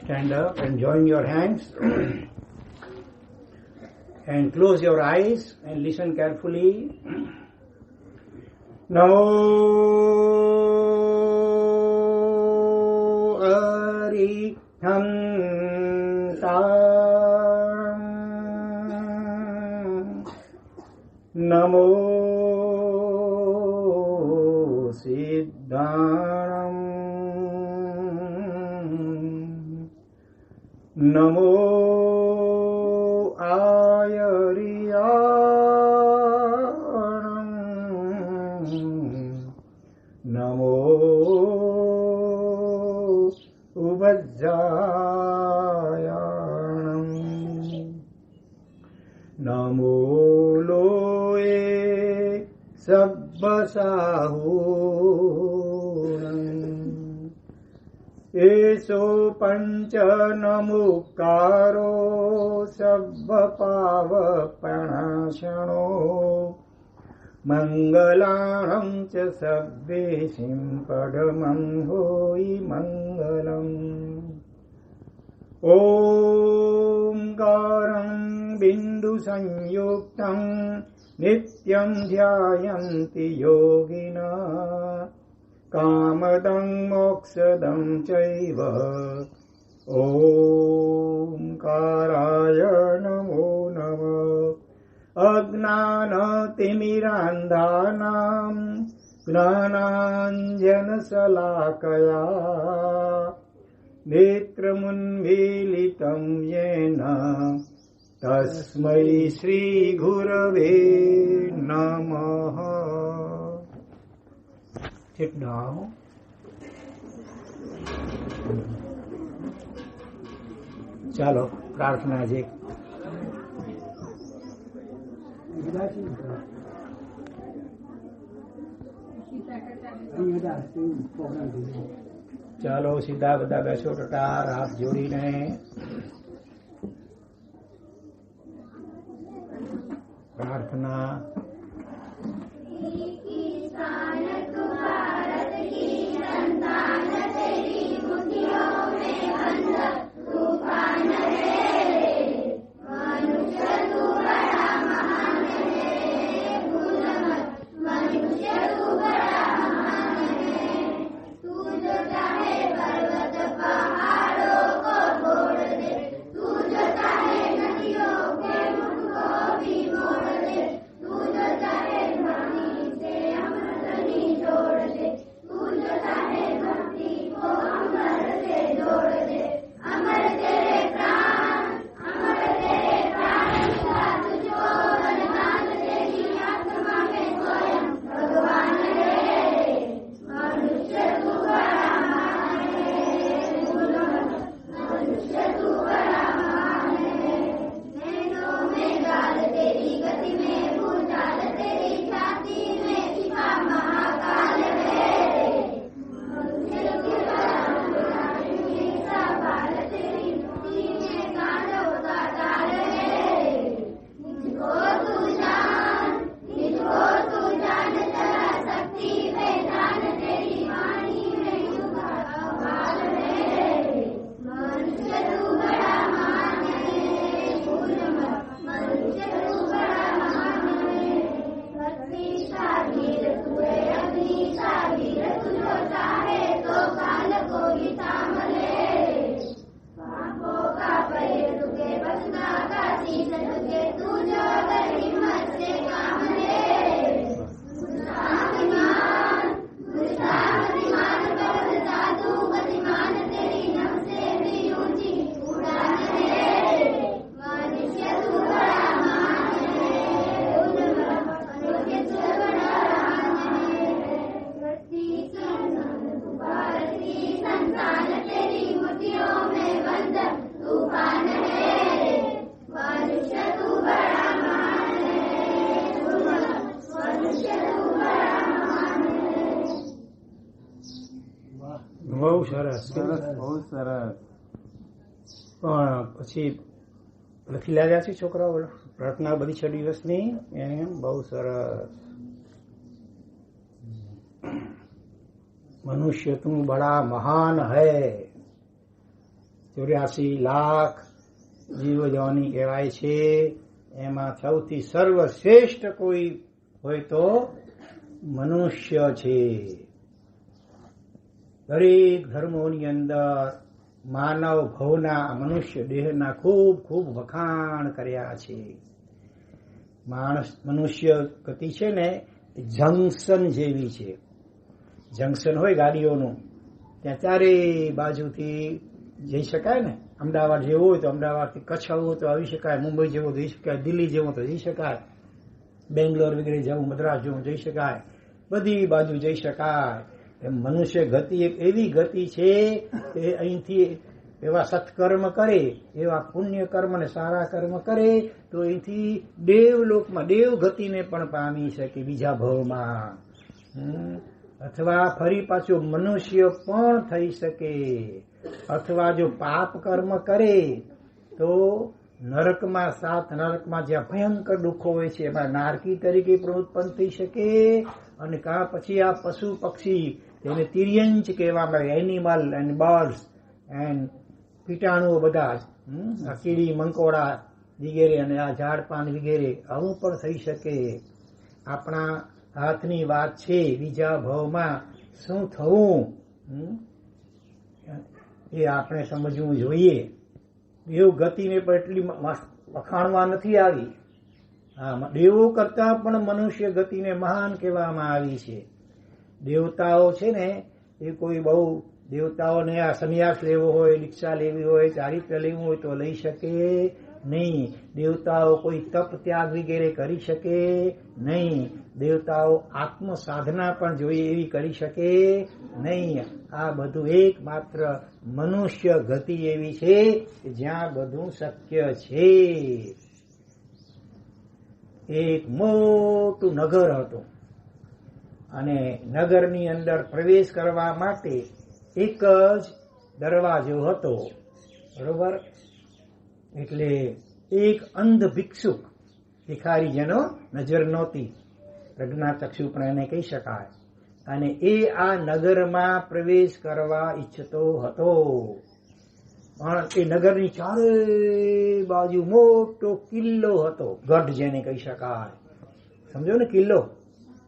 Stand up and join your hands and close your eyes and listen carefully. Namo Arihantaram Namo Siddharam Namo Ayariyaram Namo Ubajjayanam Namo Loe Sabbasahunam Eso panchanamukkaro sabbapavapanashano Mangalanam cha sabbeshim padamam hoi mangalam Omkaram bindu sanyuktam nityam dhyayanti yogina Kamadam moksadam chaiva Omkaraya namo namah Ajnanatimmirandhanam Gnananjanasalakaya Netramunmilitam yena Tasmai Shri Gurave Namaha. Sit down. ચાલો પ્રાર્થના છે. ચાલો સીધા બધા બેસો ટટાર હાથ જોડીને. પ્રાર્થના. બહુ સરસ સરસ બહુ સરસ. પણ પછી લખી લાવ્યા છે છોકરાઓ પ્રાર્થના બધી 6 દિવસની? એને બહુ સરસ. मनुष्य तू बड़ा महान है। 84 લાખ જીવજોની કહેવાય છે, એમાં સૌથી સર્વશ્રેષ્ઠ કોઈ હોય તો મનુષ્ય છે. દરેક ધર્મોની અંદર માનવ ભવના મનુષ્ય દેહના ખૂબ ખૂબ વખાણ કર્યા છે. મનુષ્ય ગતિ છે ને જંકશન જેવી છે. જંકશન હોય ગાડીઓનું, ત્યાં ચારે બાજુથી જઈ શકાય ને. અમદાવાદ જેવું હોય તો અમદાવાદથી કચ્છ આવવું હોય તો આવી શકાય, મુંબઈ જેવું જઈ શકાય, દિલ્હી જેવું તો જઈ શકાય, બેંગ્લોર વગેરે જવું, મદ્રાસ જેવું જઈ શકાય, બધી બાજુ જઈ શકાય. મનુષ્ય ગતિ એક એવી ગતિ છે કે અહીંથી એવા સત્કર્મ કરે, એવા પુણ્ય કર્મ ને સારા કર્મ કરે તો અહીંથી દેવલોકમાં દેવ ગતિને પણ પામી શકે બીજા ભાવમાં, અથવા ફરી પાછો મનુષ્ય પણ થઈ શકે. અથવા જો પાપ કર્મ કરે તો નરકમાં, 7 નરકમાં જ્યાં ભયંકર દુઃખો હોય છે એમાં નારકી તરીકે પણ ઉત્પન્ન થઈ શકે. અને કા પછી આ પશુ પક્ષી, તેને તિર્યંચ કહેવામાં આવે, એનિમલ એન્ડ બર્ડ્સ એન્ડ કીટાણુઓ બધા, આ કીડી મંકોડા વગેરે અને આ ઝાડપાન વગેરે, આવું પણ થઈ શકે. આપણા હાથની વાત છે બીજા ભાવમાં શું થવું એ આપણે સમજવું જોઈએ. દેવ ગતિને પણ એટલી વખાણવા નથી આવી. હા, દેવો કરતા પણ મનુષ્ય ગતિને મહાન કહેવામાં આવી છે. દેવતાઓ છે ને એ કોઈ બહુ, દેવતાઓને આ સંન્યાસ લેવો હોય, દીક્ષા લેવી હોય, ચારિત્ર લેવું હોય તો લઈ શકે નહીં. દેવતાઓ કોઈ તપ ત્યાગ વગેરે કરી શકે નહીં. દેવતાઓ આત્મ સાધના પણ જોઈએ એવી કરી શકે નહીં. આ બધું એકમાત્ર મનુષ્ય ગતિ એવી છે કે જ્યાં બધું શક્ય છે. એક મોટું નગર હતું અને નગરની અંદર પ્રવેશ કરવા માટે એક જ દરવાજો હતો, બરોબર. એટલે એક અંધ ભિક્ષુક, ભિખારી જેનો નજર નહોતી, પ્રજ્ઞાચક્ષુ પણ એને કહી શકાય, અને એ આ નગરમાં પ્રવેશ કરવા ઈચ્છતો હતો. પણ એ નગરની ચારે બાજુ મોટો કિલ્લો હતો, ગઢ જેને કહી શકાય. સમજો ને, કિલ્લો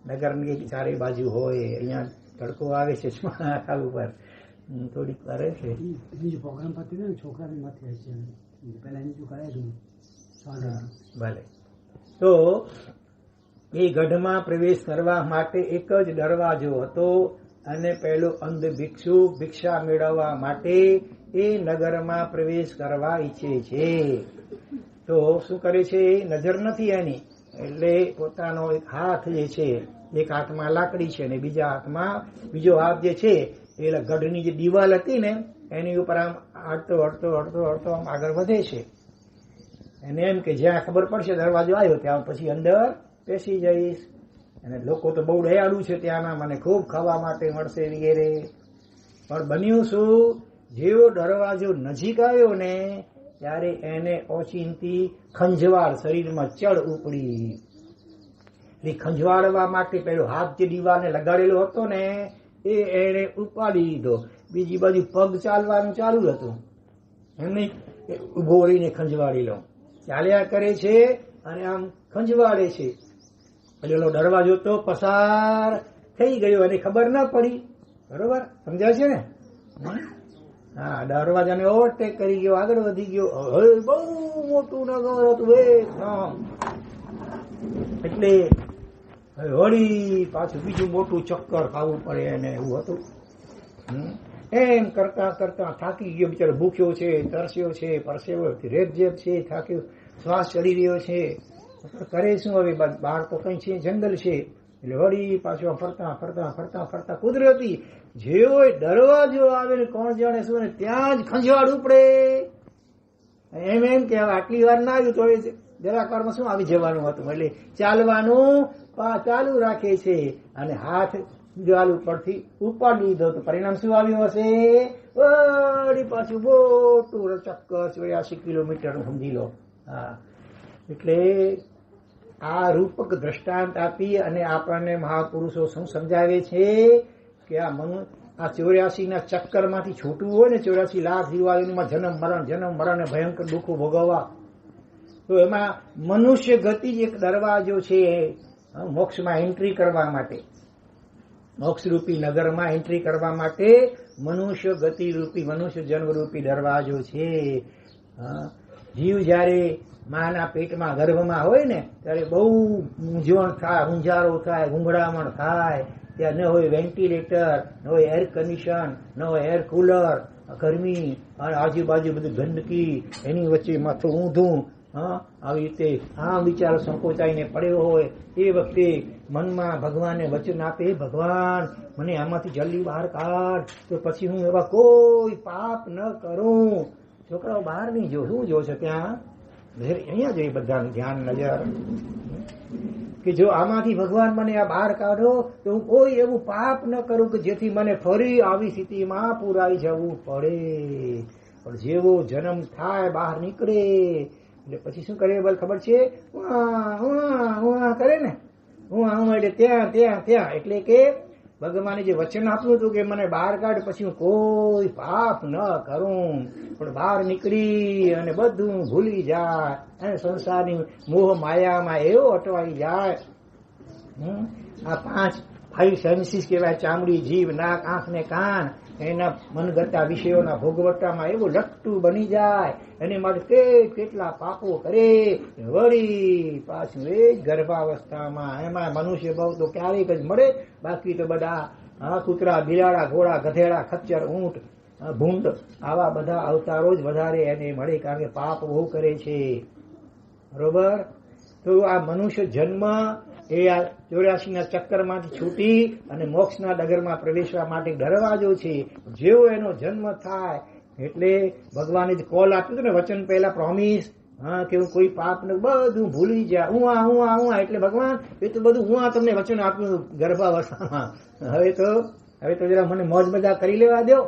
નગરની ચારે બાજુ હોય. અહીંયા તડકો આવે છે ઉપર, થોડીક કરે છે. બીજું પ્રોગ્રામ પતી ને છોકરાની માથે છે પહેલા બીજું કરાય ભલે. તો એ ગઢમાં પ્રવેશ કરવા માટે એક જ દરવાજો હતો અને પેલો અંધ ભિક્ષુક ભિક્ષા મેળવવા માટે એ નગરમાં પ્રવેશ કરવા ઈચ્છે છે. તો શું કરે છે, નજર નથી એની, એટલે પોતાનો એક હાથ જે છે, એક હાથમાં લાકડી છે ને બીજા હાથમાં બીજો હાથ જે છે એ ગઢની જે દિવાલ હતી ને એની ઉપર આમ હટતો હટતો હટતો હટતો આમ આગળ વધે છે. એને એમ કે જ્યાં ખબર પડશે દરવાજો આવ્યો ત્યાં પછી અંદર બેસી જઈશ. અને લોકો તો બહુ દયાળુ છે ત્યાંના, મને ખૂબ ખાવા માટે મળશે વગેરે. પણ બન્યું શું, જેવો દરવાજો નજીક આવ્યો ને ત્યારે એને ઓચિંતી ખંજવાળ શરીરમાં ચડ ઉપડી. એ ખંજવાળવા માટે પેલો હાથ જે દિવાલને લગાડેલો હતો ને એ એને ઉપાડી લીધો. બીજી બાજુ પગ ચાલવાનું ચાલુ હતું, એમને ઉભો રહીને ખંજવાળી લો. ચાલ્યા કરે છે અને આમ ખંજવાળે છે. પેલો દરવાજો તો પસાર થઈ ગયો અને ખબર ના પડી, બરોબર, સમજાય છે ને. હા, દરવાજાને ઓવરટેક કરી ગયો, આગળ વધી ગયો. હવે બહુ મોટું નગર હતું એકદમ. એટલે વળી પાછું બીજું મોટું ચક્કર ખાવું પડે એને, એવું હતું. એમ કરતા કરતા થાકી ગયો બિચારો, ભૂખ્યો છે, તરસ્યો છે, પરસેવો રેબઝેબ છે, થાક્યો, શ્વાસ ચડી રહ્યો છે. કરે શું હવે, બહાર તો કઈ છે, જંગલ છે. એટલે વળી પાછું ફરતા ફરતા ફરતા ફરતા કુદરતી જેવો દરવાજો આવે ને કોણ જાણે શું ને ત્યાં જ ખંજવાળ ઉપડે. એમ કે આટલી વાર ના આવ્યું તો હવે જરાક વારમાં શું આવી જવાનું હતું. એટલે ચાલવાનું ચાલુ રાખે છે અને હાથ દિવાલ ઉપરથી ઉપાડી લીધો તો પરિણામ શું આવ્યું હશે, વળી પાછું મોટું ચક્કર 84 કિલોમીટર સમજી લો. હા, એટલે આ રૂપક દ્રષ્ટાંત આપી અને આપણને મહાપુરુષો શું સમજાવે છે કે આ આ 84 ના ચક્કર માંથી છૂટવું હોય ને, 84 લાખ જીવાયુમાં જન્મ મરણ ભયંકર દુઃખો ભોગવવા, તો એમાં મનુષ્ય ગતિ જ એક દરવાજો છે મોક્ષમાં એન્ટ્રી કરવા માટે. મોક્ષરૂપી નગરમાં એન્ટ્રી કરવા માટે મનુષ્ય ગતિ રૂપી, મનુષ્ય જન્મ રૂપી દરવાજો છે. જીવ જયારે માના પેટમાં ગર્ભમાં હોય ને ત્યારે બહુ મૂંઝવણ થાય, ઊંઝારો થાય, ગુંગળામણ થાય. ત્યાં ન હોય વેન્ટિલેટર, ન હોય એર કન્ડિશન, ન હોય એર કુલર, ગરમી અને આજુબાજુ બધું ગંદકી, એની વચ્ચે માથું ઊંધું, આવી રીતે આ વિચારો સંકોચાઈને પડ્યો હોય. એ વખતે મનમાં ભગવાનને વચન આપે, ભગવાન મને આમાંથી જલ્દી બહાર કાઢ, તો પછી હું એવા કોઈ પાપ ન કરું. છોકરાઓ બહાર નહીં જો, શું જોશે ત્યાં? અહીંયા જોઈએ બધાનું ધ્યાન નજર કે જો આમાંથી ભગવાન મને આ બહાર કાઢો તો હું કોઈ એવું પાપ ન કરું કે જેથી મને ફરી આવી સ્થિતિમાં પુરાઈ જવું પડે. પણ જેવો જન્મ થાય, બહાર નીકળે એટલે પછી શું કરે ખબર છે? કરે ને, હું એટલે ત્યાં ત્યાં ત્યાં, એટલે કે ભગવાને જે વચન આપ્યું હતું કે મને બહાર કાઢ, પછી હું કોઈ પાપ ન કરું. પણ બહાર નીકળી અને બધું ભૂલી જાય અને સંસારની મોહ માયામાં એવો અટવાઈ જાય. આ 5 સેન્સીસ કહેવાય, ચામડી, જીભ, નાક, આંખ ને કાન, એના મનગતા વિષયોના ભોગવટામાં એવું લટકું બની જાય. એની માટે કેટલા પાપો કરે, વળી પાછું એ જ ગર્ભાવસ્થામાં. એમાં મનુષ્ય બહુ તો ક્યારેક જ મળે, બાકી તો બધા કૂતરા, બિલાડા, ઘોડા, ગધેડા, ખચ્ચર, ઊંટ, ભૂંડ, આવા બધા અવતારો જ વધારે એને મળે, કારણ કે પાપ બહુ કરે છે. બરોબર? તો આ મનુષ્ય જન્મ એ આ 84 ના ચક્કરમાંથી છૂટી અને મોક્ષના ડગરમાં પ્રવેશવા માટે દરવાજો છે. જેવો એનો જન્મ થાય એટલે ભગવાને જ કોલ આપ્યું હતું ને વચન પહેલા, પ્રોમિસ, કે હું કોઈ પાપ ને બધું ભૂલી જાય. હું એટલે ભગવાન એ તો બધું હું તમને વચન આપ્યું ગર્ભાવસ્થામાં. હવે તો જરા મને મોજ મજા કરી લેવા દો.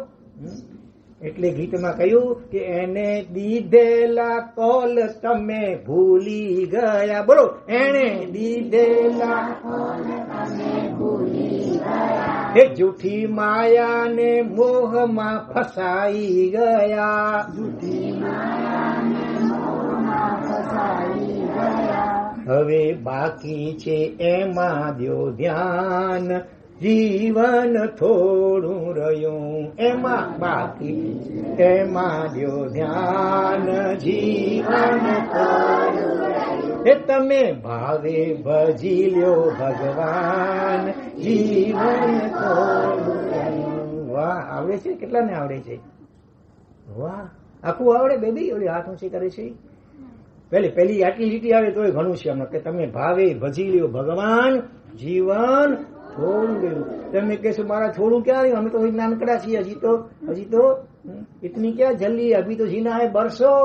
એટલે ગીતમાં કહ્યું કે એને દીધેલા કોલ તમે ભૂલી ગયા. બોલો, એને દીધેલા કોલ તમે ભૂલી ગયા, એ જૂઠી માયાને મોહમાં ફસાઈ ગયા. જૂઠી માયાને મોહમાં ફસાઈ ગયા. હવે બાકી છે એમાં દ્યો ધ્યાન, જીવન થોડું રહ્યું એમાં બાકી, એમાં દ્યો ધ્યાન, જીવન થોડું રહ્યું. એ તમે ભાવે ભજી લ્યો ભગવાન, જીવન થોડું રહ્યું. વાહ, આવડે છે? કેટલાને આવડે છે? વાહ, આખું આવડે બેબી? ઓલી હાથ ઊંચી કરે છે પહેલી આટલી લીટી આવે તોય ઘણું છે અમને, કે તમે ભાવે ભજી લ્યો ભગવાન, જીવન થોડું ગયું. તમે કહેશો મારા થોડું ક્યાં રહ્યું, અમે તો નાનકડા છીએ, હજી તો ઇતની ક્યાં જલ્દી, અભી તો જીના હે બરસો.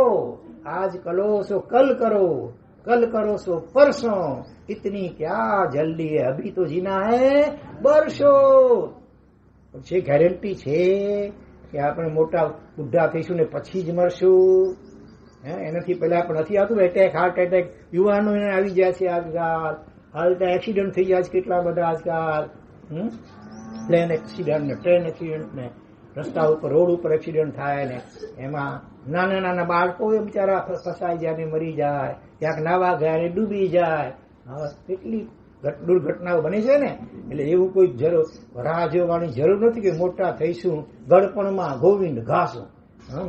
આજ કલો સો કલ કરો સો પરસો, ઇતની ક્યાં જલ્દી હે, અભી તો જીના હે બરસો. છે ગેરંટી છે કે આપણે મોટા બુઢા થઈશું ને પછી જ મરશું? એનાથી પહેલા પણ નથી આવતું એટેક, હાર્ટ એટેક યુવાનો એને આવી જાય છે આજકાલ. હાલ તો એક્સિડન્ટ થઈ જાય છે કેટલા બધા આજકાલ. પ્લેન એક્સિડન્ટ ને ટ્રેન એક્સિડન્ટ ને રસ્તા ઉપર, રોડ ઉપર એક્સિડન્ટ થાય ને એમાં નાના બાળકો બિચારા ફસાઈ જાય ને મરી જાય, ક્યાંક નાવા ગયા ને ડૂબી જાય. હવે કેટલી દુર્ઘટનાઓ બને છે ને. એટલે એવું કોઈ રાહ જોવાની જરૂર નથી કે મોટા થઈશું ગળપણમાં ગોવિંદ ઘાસું,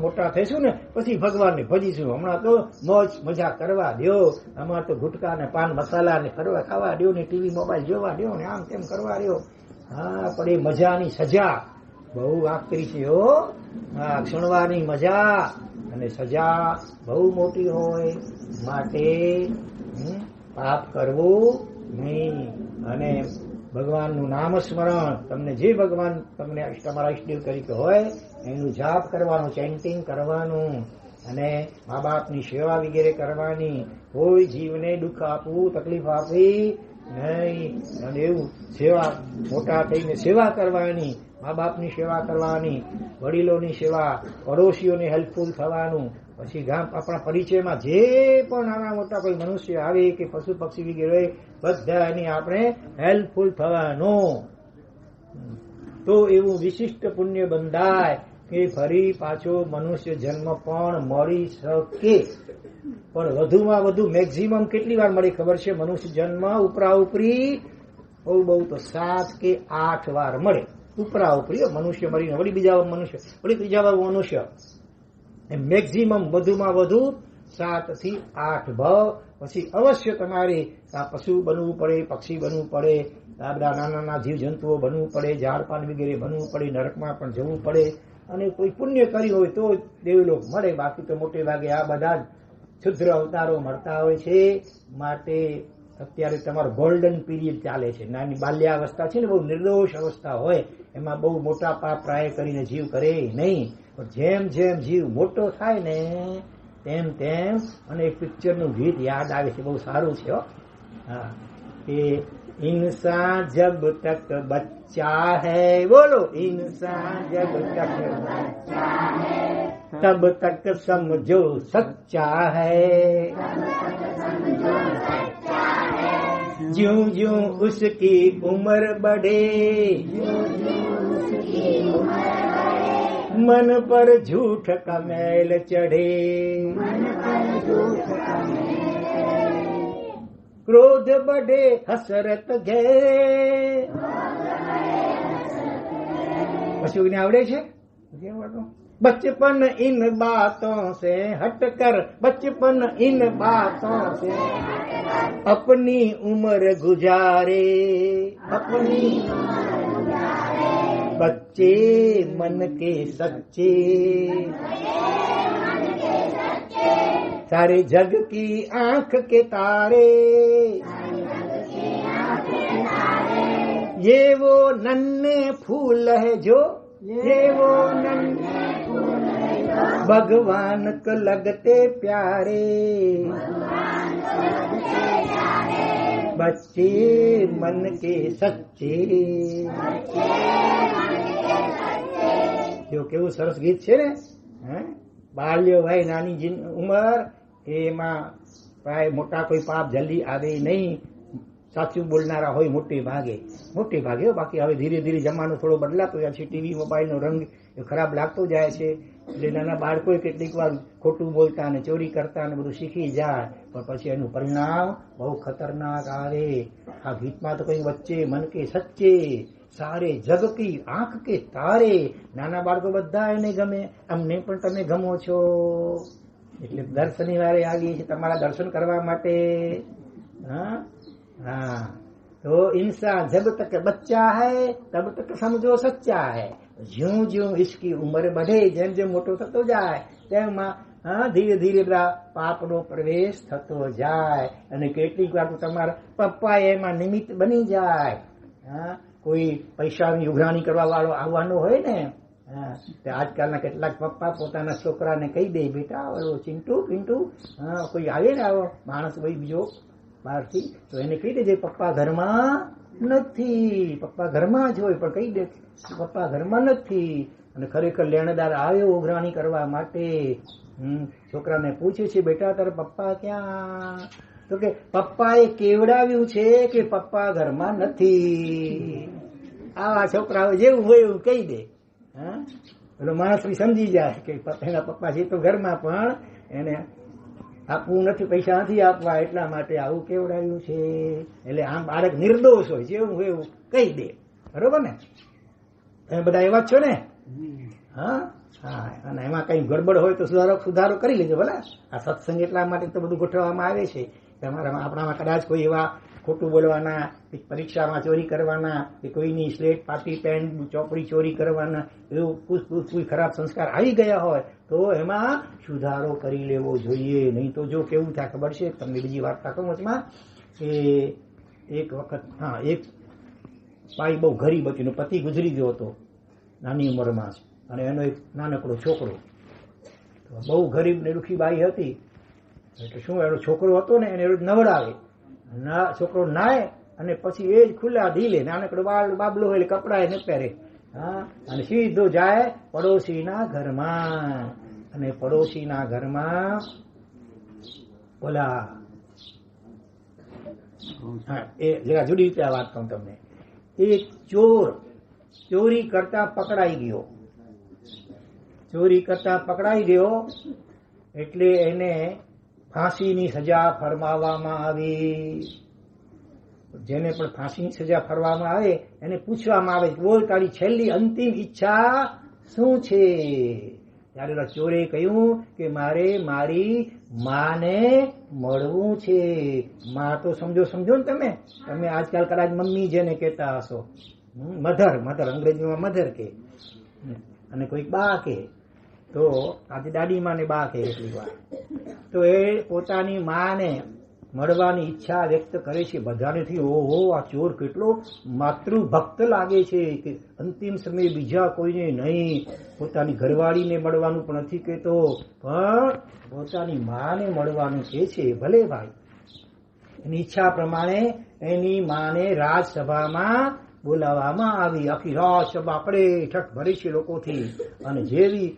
મોટા થઈશું ને પછી ભગવાનને ભજીશું. હમણાં તો મોજ મજા કરવા દો, આમાં તો ગુટકા ને પાન મસાલા ને ખાવા દો ને ટીવી મોબાઈલ જોવા દો ને આમ તેમ કરવા દો. પણ એ મજાની સજા બહુ આકરી છે હો. ક્ષણવાની મજા અને સજા બહુ મોટી હોય. માટે પાપ કરવું નહીં અને ભગવાનનું નામ સ્મરણ, તમને જે ભગવાન તમને તમારા ઈષ્ટદેવ તરીકે હોય એનું જાપ કરવાનું, ચેન્ટિંગ કરવાનું અને મા બાપની સેવા વગેરે કરવાની. કોઈ જીવને દુઃખ આપવું, તકલીફ આપવી નહીં. અને એવું સેવા, મોટા થઈને સેવા કરવાની, મા બાપની સેવા કરવાની, વડીલોની સેવા, પડોશીઓને હેલ્પફુલ થવાનું. પછી ગામ આપણા પરિચયમાં જે પણ નાના મોટા કોઈ મનુષ્ય આવે કે પશુ પક્ષી વગેરે બધાની આપણે હેલ્પફુલ થવાનું. તો એવું વિશિષ્ટ પુણ્ય બંધાય કે ફરી પાછો મનુષ્ય જન્મ પણ મળી શકે. પણ વધુમાં વધુ મેક્સિમમ કેટલી વાર મળે ખબર છે? મનુષ્ય જન્મ ઉપરા ઉપરી બહુ બહુ તો 7 કે 8 વાર મળે. ઉપરા ઉપરી મનુષ્ય મળીને વળી બીજા મનુષ્ય, વળી ત્રીજા વાર મનુષ્ય, મેક્સિમમ વધુમાં વધુ 7 થી 8 ભાવ. પછી અવશ્ય તમારે આ પશુ બનવું પડે, પક્ષી બનવું પડે, આ બધા નાના નાના જીવ જંતુઓ બનવું પડે, ઝાડપાન વગેરે બનવું પડે, નરકમાં પણ જવું પડે, અને કોઈ પુણ્ય કર્યું હોય તો દેવલોક મળે. બાકી તો મોટે ભાગે આ બધા ક્ષુદ્ર અવતારો મળતા હોય છે. માટે અત્યારે તમારો ગોલ્ડન પીરિયડ ચાલે છે. નાની બાલ્યાવસ્થા છે ને, બહુ નિર્દોષ અવસ્થા હોય, એમાં બહુ મોટા પાપ પ્રાય કરીને જીવ કરે નહીં. પણ જેમ જેમ જીવ મોટો થાય ને તેમ તેમ, અને એક પિક્ચરનું ગીત યાદ આવે છે, બહુ સારું છે. હા, કે इंसान जब तक बच्चा है, बोलो इंसान जब तक बच्चा है तब तक समझो सच्चा है, ज्यों ज्यों उसकी उम्र बढ़े मन पर झूठ का मैल चढ़े, क्रोध बढ़े हसरत घेरे. पशु ने आवड़े छे. बचपन इन बातों से हटकर, बचपन इन बातों से अपनी उम्र गुजारे, अपनी बच्चे मन के सच्चे सारे जग की आंख के तारे, ये वो नन्हे फूल है जो, ये वो नन्हे फूल है जो भगवान को लगते प्यारे, बच्चे मन के सच्चे. जो केवुं सरस गीत छे ने. બાલ્ય વય, નાની ઉંમર, એમાં પ્રાય મોટા કોઈ પાપ જલ્દી આવે નહીં. સાચું બોલનારા હોય મોટે ભાગે, મોટે ભાગે. બાકી હવે ધીરે ધીરે જમાનો થોડો બદલાતો જાય છે. ટીવી મોબાઈલનો રંગ ખરાબ લાગતો જાય છે. એટલે નાના બાળકો કેટલીક વાર ખોટું બોલતા અને ચોરી કરતા ને બધું શીખી જાય, પણ પછી એનું પરિણામ બહુ ખતરનાક આવે. આ ગીતમાં તો કઈ વચ્ચે મન કે સચ્ચે સારે જગ કી આંખ કે તારે. નાના બાળકો બધા એને ગમે, અમને પણ તમે ગમો છો. એટલે દર શનિવારે આવીએ છીએ તમારા દર્શન કરવા માટે. હા, તો इंसान जब तक बच्चा है तब तक समझो सच्चा है, ज्यों ज्यों इसकी उम्र बढ़े, જેમ જેમ મોટો થતો જાય તેમાં ધીરે ધીરે બધા પાપનો પ્રવેશ થતો જાય. અને કેટલીક વાર તો તમારા પપ્પા એમાં નિમિત્ત બની જાય. કોઈ પૈસાની ઉઘરાણી કરવા વાળો આવવાનો હોય ને, આજકાલના કેટલાક પપ્પા પોતાના છોકરાને કહી દે, બેટા ઓલો ચિંટુ પિન્ટુ, કોઈ આવે ને આવો માણસ ભાઈ બીજો બહારથી, તો એને કહી દેજે પપ્પા ઘરમાં નથી. પપ્પા ઘરમાં જ હોય પણ કહી દે પપ્પા ઘરમાં નથી. અને ખરેખર લેણદાર આવ્યો ઉઘરાણી કરવા માટે, છોકરાને પૂછે છે, બેટા તારા પપ્પા ક્યાં? તો કે પપ્પાએ કેવડાવ્યું છે કે પપ્પા ઘરમાં નથી. આવા છોકરાઓ જેવું હોય એવું કહી દે. પેલો માણસ સમજી જાય કે એના પપ્પા છે તો ઘરમાં, પણ એને આપવું નથી, પૈસા નથી આપવા, એટલા માટે આવું કેવડાવ્યું છે. એટલે આમ બાળક નિર્દોષ હોય, જેવું હોય એવું કહી દે. બરોબર ને? તમે બધા એવા જ છો ને? હા, અને એમાં કઈ ગડબડ હોય તો સુધારો કરી લેજો. ભલે આ સત્સંગ એટલા માટે તો બધું ગોઠવવામાં આવે છે. તમારામાં આપણામાં કદાચ કોઈ એવા ખોટું બોલવાના, પરીક્ષામાં ચોરી કરવાના, કે કોઈની સ્લેટ, પાટી પેન, ચોપડી ચોરી કરવાના, એવું કોઈ ખરાબ સંસ્કાર આવી ગયા હોય તો એમાં સુધારો કરી લેવો જોઈએ. નહીં તો જો કેવું થાય ખબર છે તમને, બીજી વાર્તા કહું વચમાં, કે એક વખત એક બાઈ બહુ ગરીબ હતી, એનો પતિ ગુજરી ગયો હતો નાની ઉંમરમાં, અને એનો એક નાનકડો છોકરો. બહુ ગરીબ ને દુઃખી બાઈ હતી. એટલે શું, એનો છોકરો હતો ને એને નવડાવે, છોકરો નાય અને પછી એ જ ખુલ્લા દિલે, નાનકડો બાબલો હોય કપડા એ ન પહેરે, અને સીધો જાય પડોશીના ઘરમાં. અને પડોશીના ઘરમાં ઓલા એ જરા જુદી રીતે વાત કહું તમને. એક ચોર ચોરી કરતા પકડાઈ ગયો. ચોરી કરતા પકડાઈ ગયો એટલે એને ફાંસીની સજા ફરમાવવામાં આવી. જેને પણ ફાંસીની સજા ફરવામાં આવે એને પૂછવામાં આવે, બોલ તારી છેલ્લી અંતિમ ઈચ્છા શું છે? ત્યારે ચોરે કહ્યું કે મારે મારી માને મળવું છે. માં તો સમજો ને તમે આજકાલ કદાચ મમ્મી જેને કહેતા હશો, મધર અંગ્રેજીમાં મધર કે, અને કોઈક બા કે, તો આજે દાદીમાં ને બા કે એટલી વાર. તો એ પોતાની માને મળવાની ઈચ્છા વ્યક્ત કરે છે. બધાને થી ઓહો આ ચોર કેટલો માતૃભક્ત લાગે છે કે અંતિમ સમયે બીજા કોઈને નહીં, પોતાની ઘરવાળીને મળવાનું પણ નથી કહેતો, પણ પોતાની માને મળવાનું કહે છે. ભલે ભાઈ, એની ઈચ્છા પ્રમાણે એની માને રાજસભામાં બોલાવવામાં આવી. આખી રાજસભા પડે ઠઠ ભરે છે લોકોથી. અને જેવી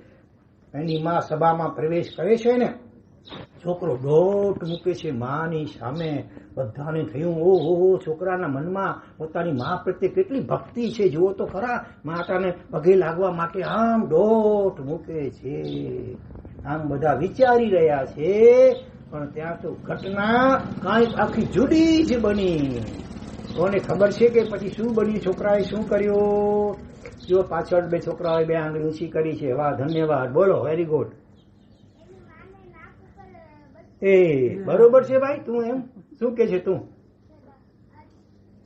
એની માં સભામાં પ્રવેશ કરે છે ને, છોકરો દોટ મૂકે છે માની સામે. બધાને થયું ઓહો, છોકરાના મનમાં પોતાની મા પ્રત્યે કેટલી ભક્તિ છે, જુઓ તો ખરા. માતાને પગે લાગવા માટે આમ દોટ મૂકે છે. આમ બધા વિચારી રહ્યા છે, પણ ત્યાં તો ઘટના કાંઈક આખી જુદી જ બની. કોને ખબર છે કે પછી શું બન્યું? છોકરાએ શું કર્યું? જો પાછળ બે છોકરાઓએ બે આંગળી ઊંચી કરી છે. વાહ, ધન્યવાદ, બોલો, વેરી ગુડ. એ બરોબર છે ભાઈ. તું એમ શું કે છે? તું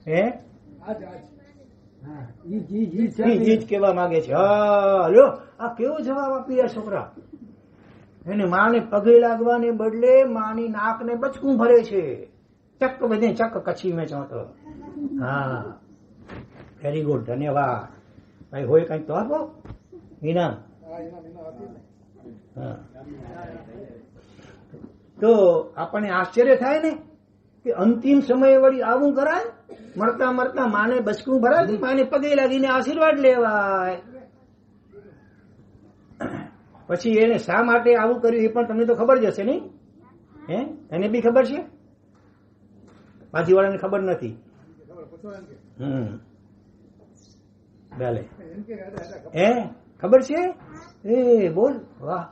હે જી કેવા માંગે છે? હલો, આ કેવો જવાબ આપી રહ્યા છોકરા. એને માને પગે લાગવાને બદલે માની નાકને બચકું ભરે છે. ચક બધે ચક કચ્છી મેં ચોતો. હા, વેરી ગુડ, ધન્યવાદ ભાઈ. હોય કઈક તો આપો ઇનામ. હા, તો આપણને આશ્ચર્ય થાય ને કે અંતિમ સમયે વળી આવું કરાય. મળતા મળતા માને બચકું ભરાય, માને પગે લાગીને આશીર્વાદ લેવાય. પછી એને શા માટે આવું કર્યું એ પણ તમને તો ખબર જ હશે નહીં? હે, એને બી ખબર છે? બાજીવાળાને ખબર નથી. ભલે હે ખબર છે? એ બોલ, વાહ.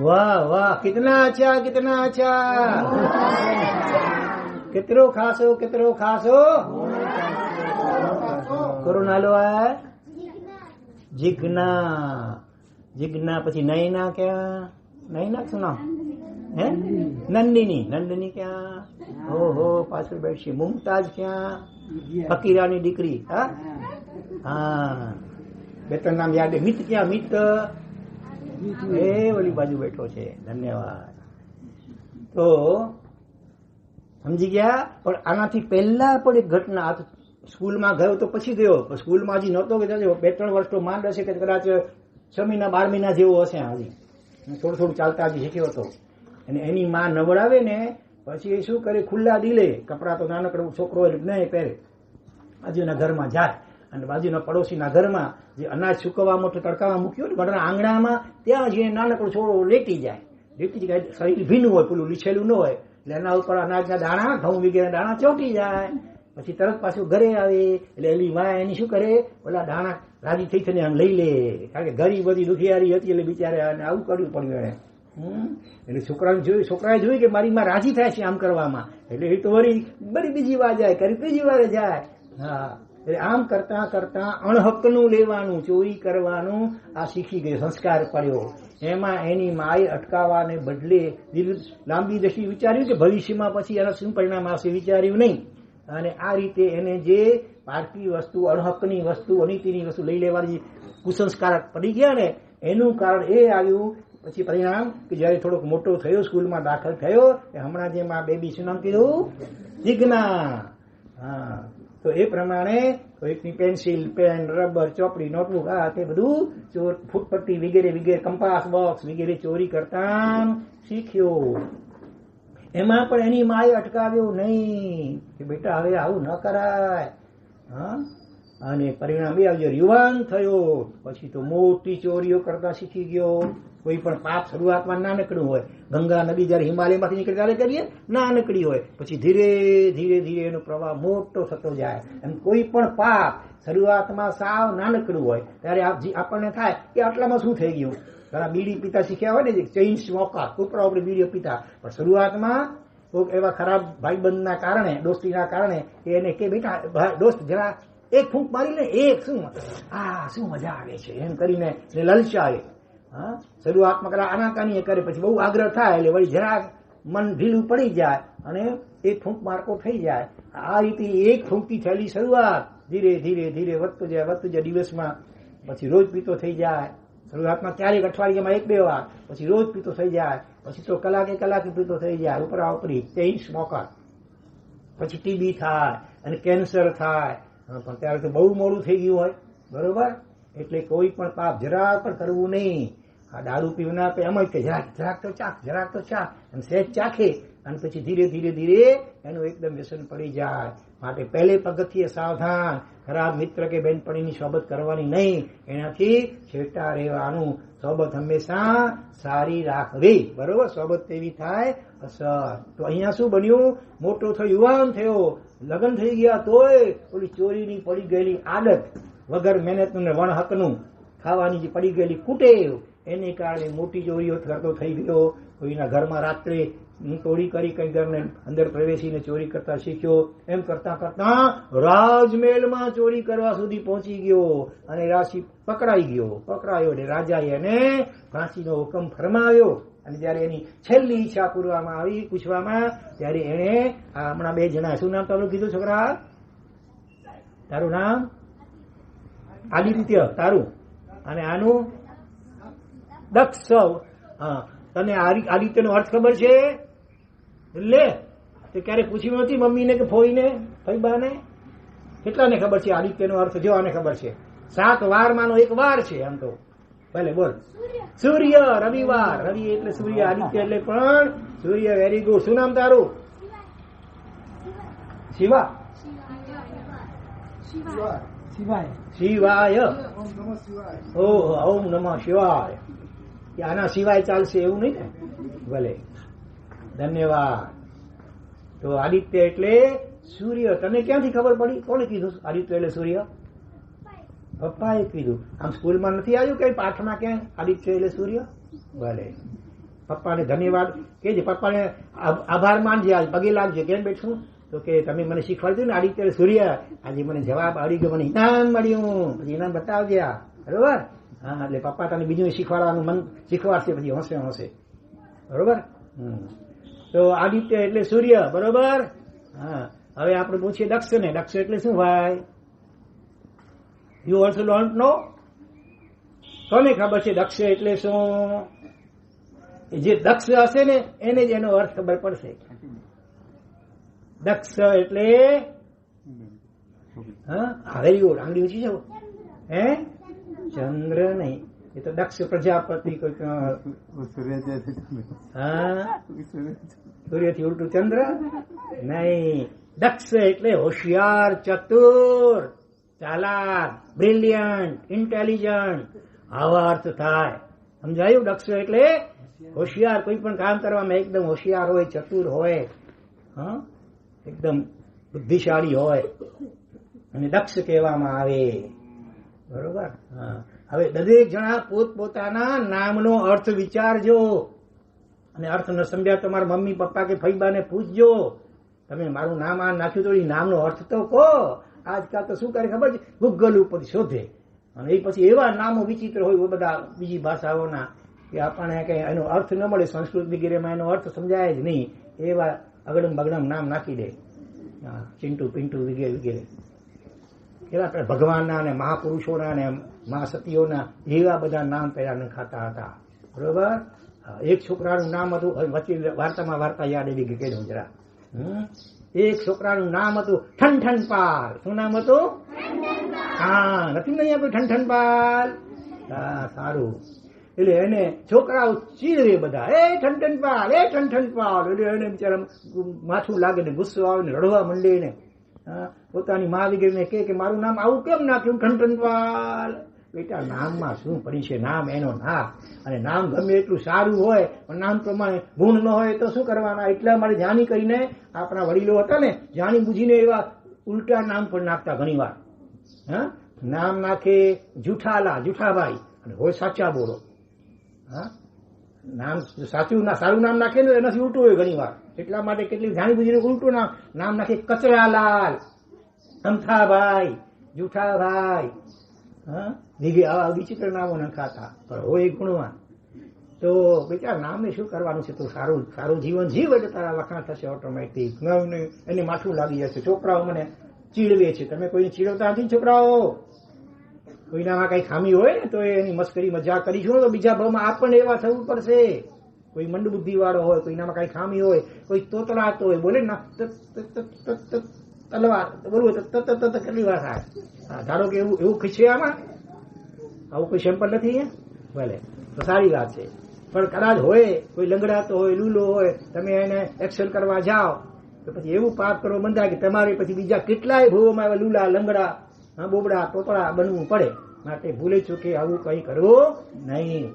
વાહ વાહ, કિતના અચ્છા, કિતના અચ્છા. કેટલો ખાસો, કેટલો ખાસો. કોરોના લો આ જીજ્ઞા. જીજ્ઞા પછી નૈના ક્યાં? નૈના શું નામ? હે, નંદિની ક્યાં? ઓહો, પાછળ બેઠી. મુમતાજ ક્યાં? ફકીરાની દીકરી. હા હા, બે ત્રણ નામ યાદ. મિત ક્યાં? મિત એ ઓલી બાજુ બેઠો છે. ધન્યવાદ. તો સમજી ગયા. પણ આનાથી પહેલા પણ એક ઘટના. સ્કૂલમાં ગયો તો પછી ગયો, સ્કૂલમાં હજી નહોતો ગયો. 2-3 વર્ષ તો માંડ હશે કે કદાચ 6 મહિના 12 મહિના જેવો હશે. હજી થોડું ચાલતા હજી શીખ્યો હતો. અને એની માં નવડાવે ને પછી એ શું કરે, ખુલ્લા દિલે કપડા તો નાનકડું છોકરો નહીં પહેરે, બાજુના ઘરમાં જાય અને બાજુના પડોશીના ઘરમાં જે અનાજ સુકવવા માટે તડકામાં મૂક્યું ને ઘરના આંગણામાં, ત્યાં જઈને નાનકડો છોડો લેટી જાય. શરીર ભીનું હોય, પેલું લીછેલું ન હોય, એટલે એના ઉપર અનાજના દાણા, ઘઉં વગેરે દાણા ચોંટી જાય. પછી તરત પાછું ઘરે આવે એટલે એની માં એની શું કરે, ઓલા દાણા રાજી થઈ થઈને આમ લઈ લે. કારણ કે ઘણી બધી દુખિયારી હતી એટલે બિચારે આવું કરવું પડ્યું એને. એટલે છોકરાએ જોયું કે મારી માં રાજી થાય છે આમ કરવામાં, એટલે એ તો વળી બીજી વાર જાય, કરી ત્રીજી વાર જાય. હા, એટલે આમ કરતા કરતા અણહકનું લેવાનું, ચોરી કરવાનું આ શીખી ગયો, સંસ્કાર પડ્યો. એમાં એની માએ અટકાવવાને બદલે લાંબી દ્રષ્ટિ વિચાર્યું કે ભવિષ્યમાં પછી એના શું પરિણામ આવશે વિચાર્યું નહીં. અને આ રીતે એને જે પારકી વસ્તુ, અણહકની વસ્તુ, અનીતિની વસ્તુ લઈ લેવાની કુસંસ્કાર પડી ગયા ને, એનું કારણ એ આવ્યું પછી પરિણામ કે જયારે થોડોક મોટો થયો, સ્કૂલમાં દાખલ થયો, હમણાં જેમ આ બેબી શું નામ કીધું? જીજ્ઞા. હા, તો એ પ્રમાણે કોઈકની પેન્સિલ, પેન, રબર, ચોપડી, નોટબુક, આ તે બધું ચોર, ફૂટપટ્ટી વગેરે વગેરે, કંપાસ બોક્સ વગેરે ચોરી કરતા શીખ્યો. એમાં પણ એની માએ અટકાવ્યો નહીં કે બેટા હવે આવું ન કરાય. હા, અને પરિણામ એ આવ્યું, યુવાન થયો પછી તો મોટી ચોરીઓ કરતા શીખી ગયો. કોઈ પણ પાપ શરૂઆતમાં નાનકડું હોય, ગંગા નદી જયારે હિમાલયમાંથી નીકળી ત્યારે કરીએ નાનકડી હોય, પછી ધીરે ધીરે ધીરે એનો પ્રવાહ મોટો થતો જાય. એમ કોઈ પણ પાપ શરૂઆતમાં સાવ નાનકડું હોય ત્યારે આપણને થાય કે આટલામાં શું થઈ ગયું. ઘણા બીડી પીતા શીખ્યા હોય ને, ચેઇન સ્મોકર, કૂતરા ઉપર બીડીઓ પીતા, પણ શરૂઆતમાં કોઈક એવા ખરાબ ભાઈબંધના કારણે, દોસ્તીના કારણે એને કે બેટા દોસ્ત જરા એક ફૂંક મારી લે, એક શું મજા આવે છે એમ કરીને લલચાવે. હા, શરૂઆતમાં કરા આનાકાની કરે, પછી બહુ આગ્રહ થાય એટલે વળી જરાક મન ઢીલું પડી જાય અને એક ફૂંક મારકો થઈ જાય. આ રીતે એક ફૂંકથી થયેલી શરૂઆત ધીરે ધીરે ધીરે વધતું જાય દિવસમાં પછી રોજ પીતો થઈ જાય. શરૂઆતમાં ક્યારેક અઠવાડિયામાં 1-2 વાર, પછી રોજ પીતો થઈ જાય, પછી તો કલાકે પીતો થઈ જાય, ઉપરી ચેઇન સ્મોકર. પછી ટીબી થાય અને કેન્સર થાય, પણ ત્યારે તો બહુ મોડું થઈ ગયું હોય. બરોબર, એટલે કોઈ પણ પાપ જરાક પણ કરવું નહીં. આ દારૂ પીવના એમ જ કે જરાક તો ચાખ એમ સહેજ ચાખે અને પછી ધીરે ધીરે ધીરે એનું એકદમ વ્યસન પડી જાય. માટે પહેલે પગથિયે સાવધાન, ખરાબ મિત્ર કે બેનપણીની સોબત કરવાની નહીં, એનાથી છેટા રહેવાનું. સોબત હંમેશા સારી રાખવી. બરોબર, સોબત તેવી થાય અસર. તો અહીંયા શું બન્યું, મોટો થયો, યુવાન થયો, લગ્ન થઈ ગયા, તોય ઓલી ચોરીની પડી ગયેલી આદત, વગર મહેનતનું ને વણહકનું ખાવાની જે પડી ગયેલી કુટેવ, એને કારણે મોટી ચોરીઓ કરતો થઈ ગયો. કોઈના ઘરમાં રાત્રે ચોરી કરી, કઈ ઘરને અંદર પ્રવેશીને ચોરી કરતા શીખ્યો. એમ કરતા કરતા રાજમહેલમાં ચોરી કરવા સુધી પહોંચી ગયો અને રાશિ પકડાયો એટલે રાજાએ એને ફાંસીનો હુકમ ફરમાવ્યો. અને જયારે એની છેલ્લી ઈચ્છા પૂછવામાં ત્યારે એને હમણાં 2 જણા, શું નામ તારું કીધું છોકરા? તારું નામ આદિત્ય, તારું, અને આનું દક્ષ. હા, તને આદિત્યનો અર્થ ખબર છે? લે, તે ક્યારે પૂછ્યું નથી મમ્મીને કે ફઈબાને? કેટલાને ખબર છે આદિત્યનો અર્થ? જો આને ખબર છે, 7 વારમાંનો એક વાર છે. આમ તો ભલે બોલ, સૂર્ય, રવિવાર. રવિ એટલે સૂર્ય, આદિત્ય એટલે પણ સૂર્ય. Very good. શું નામ તારું? શિવા. શિવાય. ઓમ નમઃ શિવાય. આના સિવાય ચાલશે એવું નહીં ને? ભલે, ધન્યવાદ. તો આદિત્ય એટલે સૂર્ય. તને ક્યાંથી ખબર પડી? કોણે કીધું આદિત્ય એટલે સૂર્ય? પપ્પાએ કીધું. આમ સ્કૂલમાં નથી આવ્યું કઈ પાઠમાં ક્યાંય આદિત્ય એટલે સૂર્ય? ભલે, પપ્પાને ધન્યવાદ કેજે, પપ્પાને આભાર માનજે, આજ પગે લાગજે. કેમ બેઠું? તો કે તમે મને શીખવાડ્યું ને આદિત્ય એટલે સૂર્ય, આજે મને જવાબ આવડી ગયો, મને ઇનામ મળ્યું. પછી ઇનામ બતાવજે. બરોબર? હા, એટલે પપ્પા તને બીજું શીખવાડવાનું મન શીખવાડશે, પછી હોશે. બરોબર? તો આદિત્ય એટલે સૂર્ય. બરોબર? હા, હવે આપણે પૂછીએ દક્ષને. દક્ષ એટલે શું ભાઈ? You also don't know? કોને ખબર છે દક્ષ એટલે શું? જે દક્ષ હશે ને એને જ એનો અર્થ ખબર પડશે. દક્ષ એટલે હા, વેરી ગુડ. આંગળી ઊંચી જાવ. હે, ચંદ્ર નહીં, એ તો દક્ષ પ્રજાપતિ. સૂર્યથી ઉલટું ચંદ્ર નહીં. દક્ષ એટલે હોશિયાર, ચતુર, ચાલાક, બ્રિલિયન્ટ, ઇન્ટેલિજન્ટ, આવા અર્થ થાય. સમજાયું? દક્ષ એટલે હોશિયાર, કોઈ પણ કામ કરવામાં એકદમ હોશિયાર હોય, ચતુર હોય, હા, એકદમ બુદ્ધિશાળી હોય અને દક્ષ કહેવામાં આવે. બરોબર? હા. હવે દરેક જણા પોતપોતાના નામનો અર્થ વિચારજો અને અર્થ ન સમજ્યા તમારા મમ્મી પપ્પા કે ફઈબાને પૂછજો. તમે મારું નામ આ નાખ્યું તો એ નામનો અર્થ તો કહો. આજકાલ તો શું કરે ખબર છે? ગૂગલ ઉપર શોધે અને એ પછી એવા નામો વિચિત્ર હોય બધા બીજી ભાષાઓના કે આપણને કઈ એનો અર્થ ન મળે. સંસ્કૃત વગેરેમાં એનો અર્થ સમજાય જ નહીં. એવા અગડમ બગડમ નામ નાખી દે. ચિંટુ પિન્ટુ વગેરે વગેરે. કેટલા ભગવાનના અને મહાપુરુષોના અને મહાસતીઓના એવા બધા નામ પહેલા ખાતા હતા. બરોબર? એક છોકરાનું નામ હતું, વચ્ચે વાર્તા યાદ આવી ગઈ, કે જરા. એક છોકરાનું નામ હતું ઠનઠનપાલ. શું નામ હતું? હા, નથી નહીં આપણે ઠનઠનપાલ? હા, સારું. એટલે એને છોકરાઓ ચીડવે બધા, એ ઠનઠનપાલ, એ ઠનઠનપાલ. એટલે એને બિચારા માથું લાગે ને ગુસ્સો આવે ને રડવા માંડે ને પોતાની મા વગેરે કે મારું નામ આવું કેમ નાખ્યું ઠનઠનપાલ. બેટા નામમાં શું પડી છે, નામ એનો નામ, અને નામ ગમે એટલું સારું હોય પણ નામ પ્રમાણે ગુણ ન હોય તો શું કરવાના. એટલા માટે જાણી કરીને આપણા વડીલો હતા ને, જાણી બુજીને એવા ઉલટા નામ પણ નાખતા ઘણી વાર. નામ નાખે જૂઠાલા, જૂઠાભાઈ, અને હોય સાચા બોલો. નામ સાચું સારું નામ નાખે ને એનાથી ઉલટું હોય ઘણી વાર. એટલા માટે કેટલી જાણી બુજીને ઉલટું નામ નાખે, કચરાલાલ, અમથાભાઈ, જૂઠાભાઈ, આવા વિચિત્ર નામો નખાતા, પણ હોય ગુણવાન. તો બેટા નામે શું કરવાનું છે, તો સારું સારું જીવન જીવ એટલે તારા વખાણ થશે ઓટોમેટિક. એને માથું લાગી જશે. છોકરાઓ મને ચીડવે છે, તમે કોઈને ચીડવતા નથી છોકરાઓ. કોઈનામાં કઈ ખામી હોય ને તો એની મસ્કરી મજાક કરીશું તો બીજા ભાવમાં આપણને એવા થવું પડશે. કોઈ મંદ બુદ્ધિ વાળો હોય, કોઈનામાં કઈ ખામી હોય, કોઈ તોતરાતો હોય, બોલે ના તલવાર બોલવું તો કેટલી વાર થાય. ધારો કે એવું છે આમાં, આવું કોઈ સેમ્પલ નથી ભલે તો સારી વાત છે. પણ કદાચ હોય કોઈ લંગડાતો હોય, લૂલો હોય, તમે એને એક્શન કરવા જાઓ તો પછી એવું પાપ કરવા બંધાય કે તમારે પછી બીજા કેટલાય ભોગોમાં એવા લૂલા, લંગડા, બોબડા, તોતળા બનવું પડે. માટે ભૂલે ચૂકે આવું કઈ કરવું નહીં.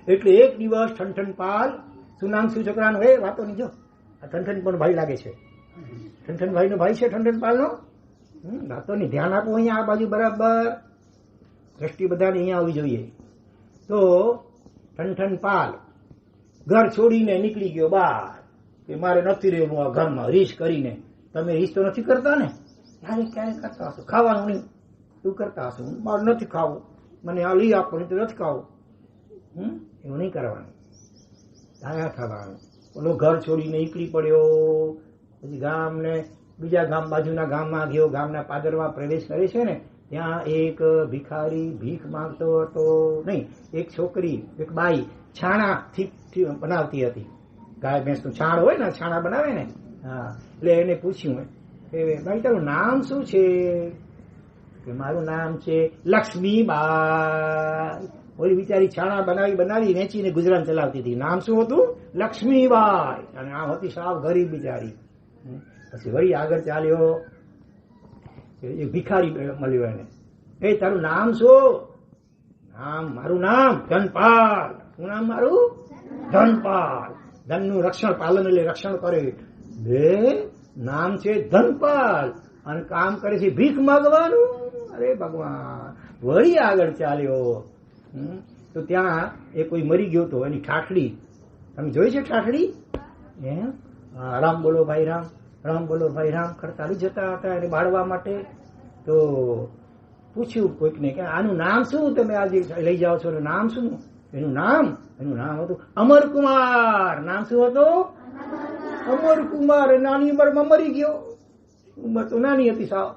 એટલે એક દિવસ ઠનઠનપાલ, શું નામ શું છોકરાનું, એ વાતો નહીં. જો આ ઠનઠન પણ ભાઈ લાગે છે, ઠનઠનભાઈ નો ભાઈ છે ઠનઠનપાલ નો. વાતોની ધ્યાન આપો અહીંયા આ બાજુ બરાબર, દ્રષ્ટિ બધાને અહીંયા આવવી જોઈએ. તો ઠનઠનપાલ ઘર છોડીને નીકળી ગયો બહાર કે મારે નથી રહેવું આ ઘરમાં, રીસ કરીને. તમે રીસ તો નથી કરતા ને? ક્યારે ક્યારે કરતા હશો, ખાવાનું નહીં એવું કરતા હશો, મારે નથી ખાવું, મને આ લઈ આપો, નહીં તો નથી ખાવું. એવું નહીં કરવાનું, ધાયા થવાનું. ઓલો ઘર છોડીને નીકળી પડ્યો, પછી ગામ ને બીજા ગામ, બાજુના ગામમાં ગયો. ગામના પાદરમાં પ્રવેશ કરે છે ને, ત્યાં એક ભિખારી ભીખ માંગતો હતો. નહીં, એક છોકરી, એક બાઈ છાણાથી બનાવતી હતી. ગાય ભેંસનું છાણ હોય ને, છાણા બનાવે ને. એટલે એને પૂછ્યું કે ભાઈ તારું નામ શું છે? કે મારું નામ છે લક્ષ્મીબાઈ. ઓલી બિચારી છાણા બનાવી વેચીને ગુજરાન ચલાવતી હતી. નામ શું હતું? લક્ષ્મીબાઈ. અને આ હતી સાવ ગરીબ બિચારી. પછી વળી આગળ ચાલ્યો, એક ભિખારી મળ્યો એને. એ તારું નામ શું? મારું નામ ધનપાલ. શું નામ મારું? ધનપાલ. ધનનું રક્ષણ, પાલન એટલે રક્ષણ કરે. બે નામ છે ધનપાલ અને કામ કરે છે ભીખ માગવાનું. અરે ભગવાન. વળી આગળ ચાલ્યો તો ત્યાં એ કોઈ મરી ગયો તો, એની ઠાઠડી તમે જોઈ છે? ઠાઠડી રામ બોલો ભાઈ રામ, રામ બોલો ભાઈ રામ કરતા જતા હતા એને બાળવા માટે. તો પૂછ્યું કોઈકને કે આનું નામ શું તમે આજે લઈ જાઓ છો? નામ શું? એનું નામ હતું અમરકુમાર. નામ શું હતું? અમરકુમાર. નાની ઉંમરમાં મરી ગયો. ઉંમર તો નાની હતી સાવ.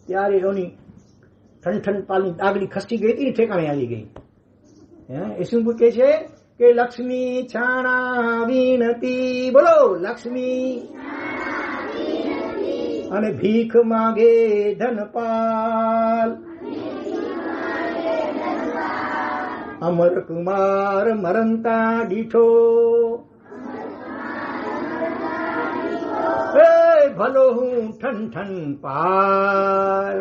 ત્યારે એની ઠનઠનપાલની આગળી ખસી ગઈ હતી ને, ઠેકાણે આવી ગઈ. એ શું પૂછે છે કે લક્ષ્મી છાણા વિનતી, બોલો લક્ષ્મી, અને ભીખ માગે ધનપાલ. અમરકુમાર મરંતા દીઠો, ભલો હું ઠનઠનપાલ.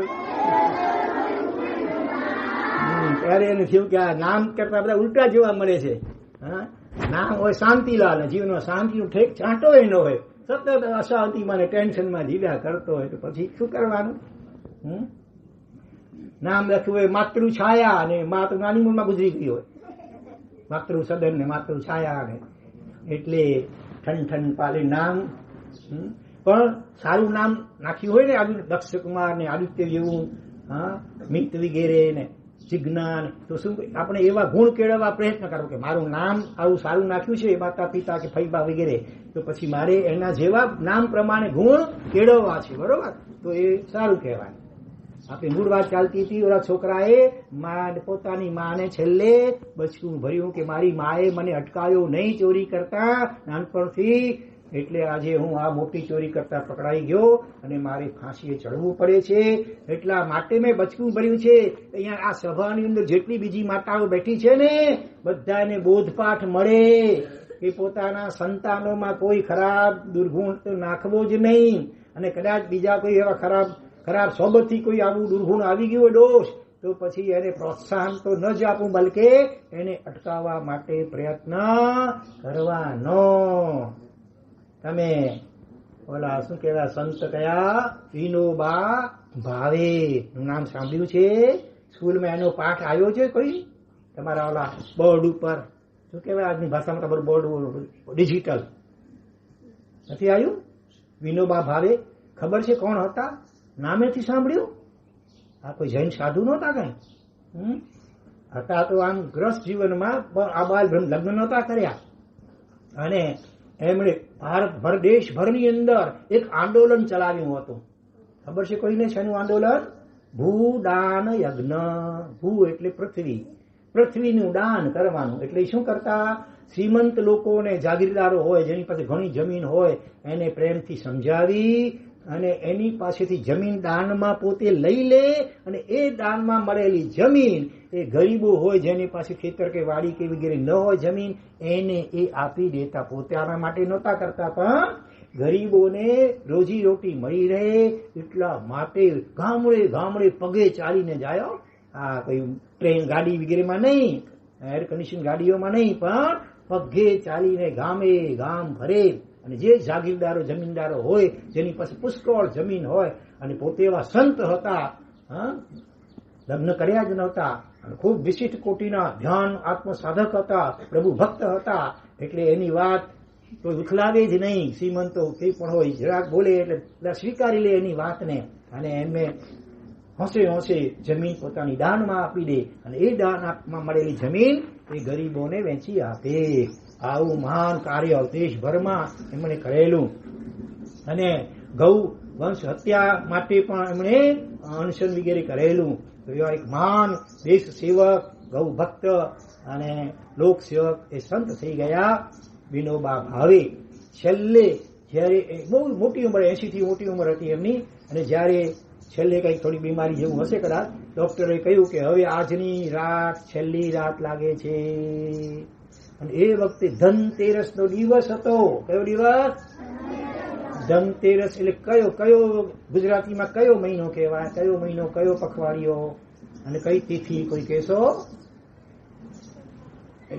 ત્યારે એને થયું કે આ નામ કરતા બધા ઉલટા જોવા મળે છે. નામ હોય શાંતિલાલ, જીવનમાં શાંતિનું ઠેક છાંટો ન હોય, સતત અશાંતિમાં ને ટેન્શનમાં જીવ્યા કરતો હોય તો પછી શું કરવાનું? નામ લખ્યું હોય માતૃ છાયા, અને મા તો નાની ઉંમરમાં ગુજરી ગઈ હોય. માતૃ સદન ને માતૃ છાયા ને, એટલે ઠનઠનપાલે નામ પણ સારું નામ નાખ્યું હોય ને, દક્ષકુમાર ને આદિત્ય જેવું, મિત વગેરે ને જિજ્ઞાન, તો શું આપણે એવા ગુણ કેળવવા પ્રયત્ન કરો કે મારું નામ આવું સારું નાખ્યું છે માતા પિતા કે ફૈબા વગેરે, તો પછી મારે એના જેવા નામ પ્રમાણે ગુણ કેળવવા છે. બરોબર? તો એ સારું કહેવાય. આપણી મૂળ વાત ચાલતી હતી, ઓલા છોકરાએ પોતાની માને છેલ્લે બચકું ભર્યું કે મારી માએ મને અટકાવ્યો નહીં ચોરી કરતા. નાનપણથી એટલે આજે હું આ મોટી ચોરી કરતા પકડાઈ ગયો અને મારે ફાંસીએ ચડવું પડે છે. એટલા માટે મેં બચકું ભર્યું છે. અહીંયા આ સભાની અંદર જેટલી બીજી માતાઓ બેઠી છે ને, બધાને બોધપાઠ મળે કે પોતાના સંતાનોમાં કોઈ ખરાબ દુર્ગુણ તો નાખવો જ નહીં. અને કદાચ બીજા કોઈ એવા ખરાબ સોબતથી કોઈ આવું દુર્ગુણ આવી ગયું હોય, દોષ, તો પછી એને પ્રોત્સાહન તો ન જ આપું, બલકે એને અટકાવવા માટે પ્રયત્ન કરવાનો. તમે ઓલા શું કહેવાય સંત કયા, વિનોબા ભાવે નું નામ સાંભળ્યું છે? સ્કૂલમાં એનો પાઠ આવ્યો છે કોઈ તમારા ઓલા બોર્ડ ઉપર? શું કહેવાય આજની ભાષામાં તમારું બોર્ડ ડિજિટલ નથી આવ્યું? વિનોબા ભાવે ખબર છે કોણ હતા? નામેથી સાંભળ્યું? આ કોઈ જૈન સાધુ નહોતા કઈ હતા, તો આમ ગ્રસ્ત જીવનમાં આબાલ લગ્ન નહોતા કર્યા, અને એમણે ભારતભર દેશભરની અંદર એક આંદોલન ચલાવ્યું હતું. ખબર છે કોઈને શેનું આંદોલન? ભૂદાન યજ્ઞ. ભૂ એટલે પૃથ્વી, પૃથ્વીનું દાન કરવાનું. એટલે શું કરતા? શ્રીમંત લોકોને, જાગીરદારો હોય જેની પાસે ઘણી જમીન હોય, એને પ્રેમથી સમજાવી અને એની પાસેથી જમીન દાનમાં પોતે લઈ લે, અને એ દાનમાં મળેલી જમીન એ ગરીબો હોય જેની પાસે ખેતર કે વાડી કે વગેરે ન હોય જમીન, એને એ આપી દેતા. પોતાના માટે નહોતા કરતા, પણ ગરીબોને રોજી રોટી મળી રહે એટલા માટે ગામડે ગામડે પગે ચાલીને જાય. આ કોઈ ટ્રેન ગાડી વગેરેમાં નહીં, એર કન્ડિશન ગાડીઓમાં નહીં, પણ પગે ચાલીને ગામે ગામ ભરે. અને જે જાગીરદારો જમીનદારો હોય જેની પાસે પુષ્કળ જમીન હોય અને પોતે એવા સંત હતા, લગ્ન કર્યા જ નહોતા, અને ખૂબ વિશિષ્ટ કોટીના ધ્યાન આત્મસાધક હતા, પ્રભુ ભક્ત હતા, એટલે એની વાત કોઈ ઉથલાવે જ નહીં. શ્રીમંતો કંઈ પણ હોય જરાક બોલે એટલે સ્વીકારી લે એની વાતને, અને એમને હોંશે હોંશે જમીન પોતાની દાનમાં આપી દે, અને એ દાનમાં મળેલી જમીન એ ગરીબોને વેચી આપે. આવું મહાન કાર્ય દેશભરમાં એમણે કરેલું. અને ગૌ વંશ હત્યા માટે પણ એમણે અનશન વગેરે કરેલું. તો એવા એક મહાન દેશ સેવક, ગૌ ભક્ત અને લોક સેવક એ સંત થઈ ગયા વિનોબા ભાવે. છેલ્લે જ્યારે બહુ મોટી ઉંમર, 80 થી મોટી ઉંમર હતી એમની, અને જ્યારે છેલ્લે કંઈક થોડી બીમારી જેવું હશે કદાચ, ડોક્ટરે કહ્યું કે હવે આજની રાત છેલ્લી રાત લાગે છે. અને એ વખતે ધનતેરસ નો દિવસ હતો. કયો દિવસ? ધનતેરસ. એટલે કયો ગુજરાતીમાં કયો મહિનો કહેવાય? કયો મહિનો, કયો પખવાડિયો અને કઈ તિથિ કોઈ કહેશો?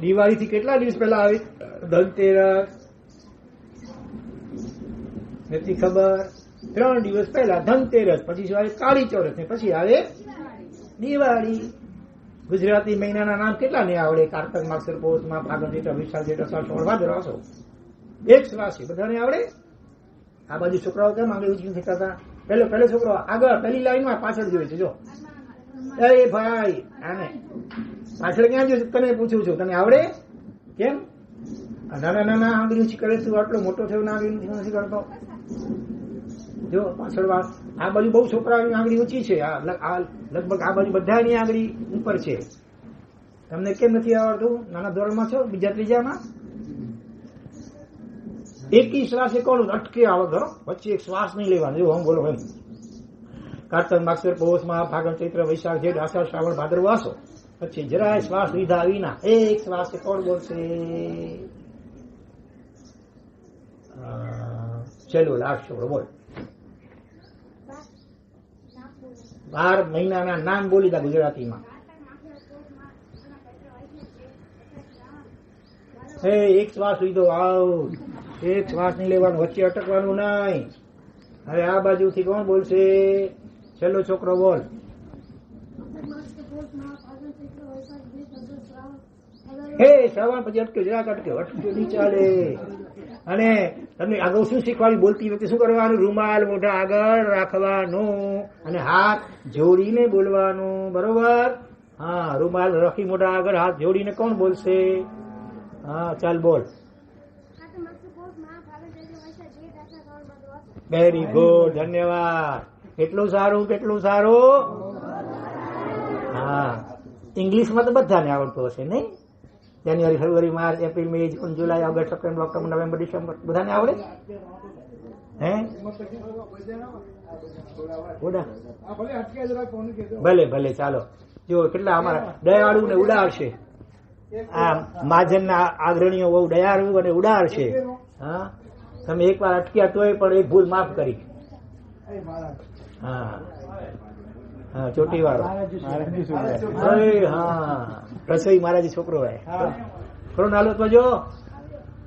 દિવાળીથી કેટલા દિવસ પહેલા આવે ધનતેરસ? નથી ખબર. 3 દિવસ પહેલા ધનતેરસ, પછી શું આવે? કાળી ચોરસ, ને પછી આવે દિવાળી. ગુજરાતી મહિનાના નામ કેટલા ને આવડે? કારતક, માગસર, પોષ, માઘ, ફાગણ, ચૈત્ર, વૈશાખ, જેઠ, અષાઢ, શ્રાવણ, ભાદરવો, આસો. એક શ્વાસી બધાને આવડે. આ બાજુ છોકરાઓ કેમ આંગળી ઊંચી થતા હતા? પહેલો છોકરો આગળ પહેલી લાઈનમાં, પાછળ જોઈ છે. જો એ ભાઈ, આને પાછળ ક્યાં જોયું? તને પૂછું છું, તને આવડે? કેમ નાના આંગળી ઊંચી કરે? તું આટલો મોટો થયો ના આંગળી નથી કરતો? જો પાછળ વાત, આ બાજુ બહુ છોકરાઓની આંગળી ઊંચી છે, લગભગ આ બાજુ બધાની આંગળી ઉપર છે. તમને કેમ નથી આવડતું? નાના ધોરણમાં છો, બીજા ત્રીજામાં? એકી શ્વાસે કોણ અટકે આવે ઘરો, વચ્ચે એક શ્વાસ નહીં લેવાનો. જો હું બોલો એમ, કારતક, માગસર, પોષ, માઘ, ફાગણ, ચૈત્ર, વૈશાખ, જેઠ, અષાઢ, શ્રાવણ, ભાદરવો, આસો. પછી જરાય શ્વાસ લીધા વિના એક શ્વાસે કોણ બોલશે? ચલો લાસ્ટ છોકરો બોલ. 12 મહિનાના નામ બોલી દા ગુજરાતીમાં. એક શ્વાસ લીધો, આવ. એક શ્વાસ નહીં લેવાનો, વચ્ચે અટકવાનું નહીં. હવે આ બાજુથી કોણ બોલશે? છેલ્લો છોકરો બોલ. શ્રાવણ પછી અટક્યો, જરાક અટક્યો નહીં ચાલે. અને તમને આગળ શું શીખવાડ્યું? બોલતી વખતે શું કરવાનું? રૂમાલ મોઢા આગળ રાખવાનું અને હાથ જોડીને બોલવાનું. બરોબર? હા, રૂમાલ રાખી મોઢા આગળ હાથ જોડીને કોણ બોલશે? હા, ચાલ બોલ. વેરી ગુડ, ધન્યવાદ. કેટલું સારું, કેટલું સારું. હા, ઇંગ્લિશમાં તો બધાને આવડતું હશે નહીં? January, February, March, April, May, June, July, August, September, October, November, December બધાને આવડે? હે ભલે ભલે ચાલો. જો કેટલા અમારા દયાળુ ને ઉડાર છે. આ મહાજન ના અગ્રણીઓ બહુ દયાળુ અને ઉડાર છે. હા, તમે એકવાર અટક્યા તોય પણ એક ભૂલ માફ કરી. હા હા, ચોટી વાળો. હા, રસોઈ મહારાજ છોકરો હે. થોડો નાલો તો જો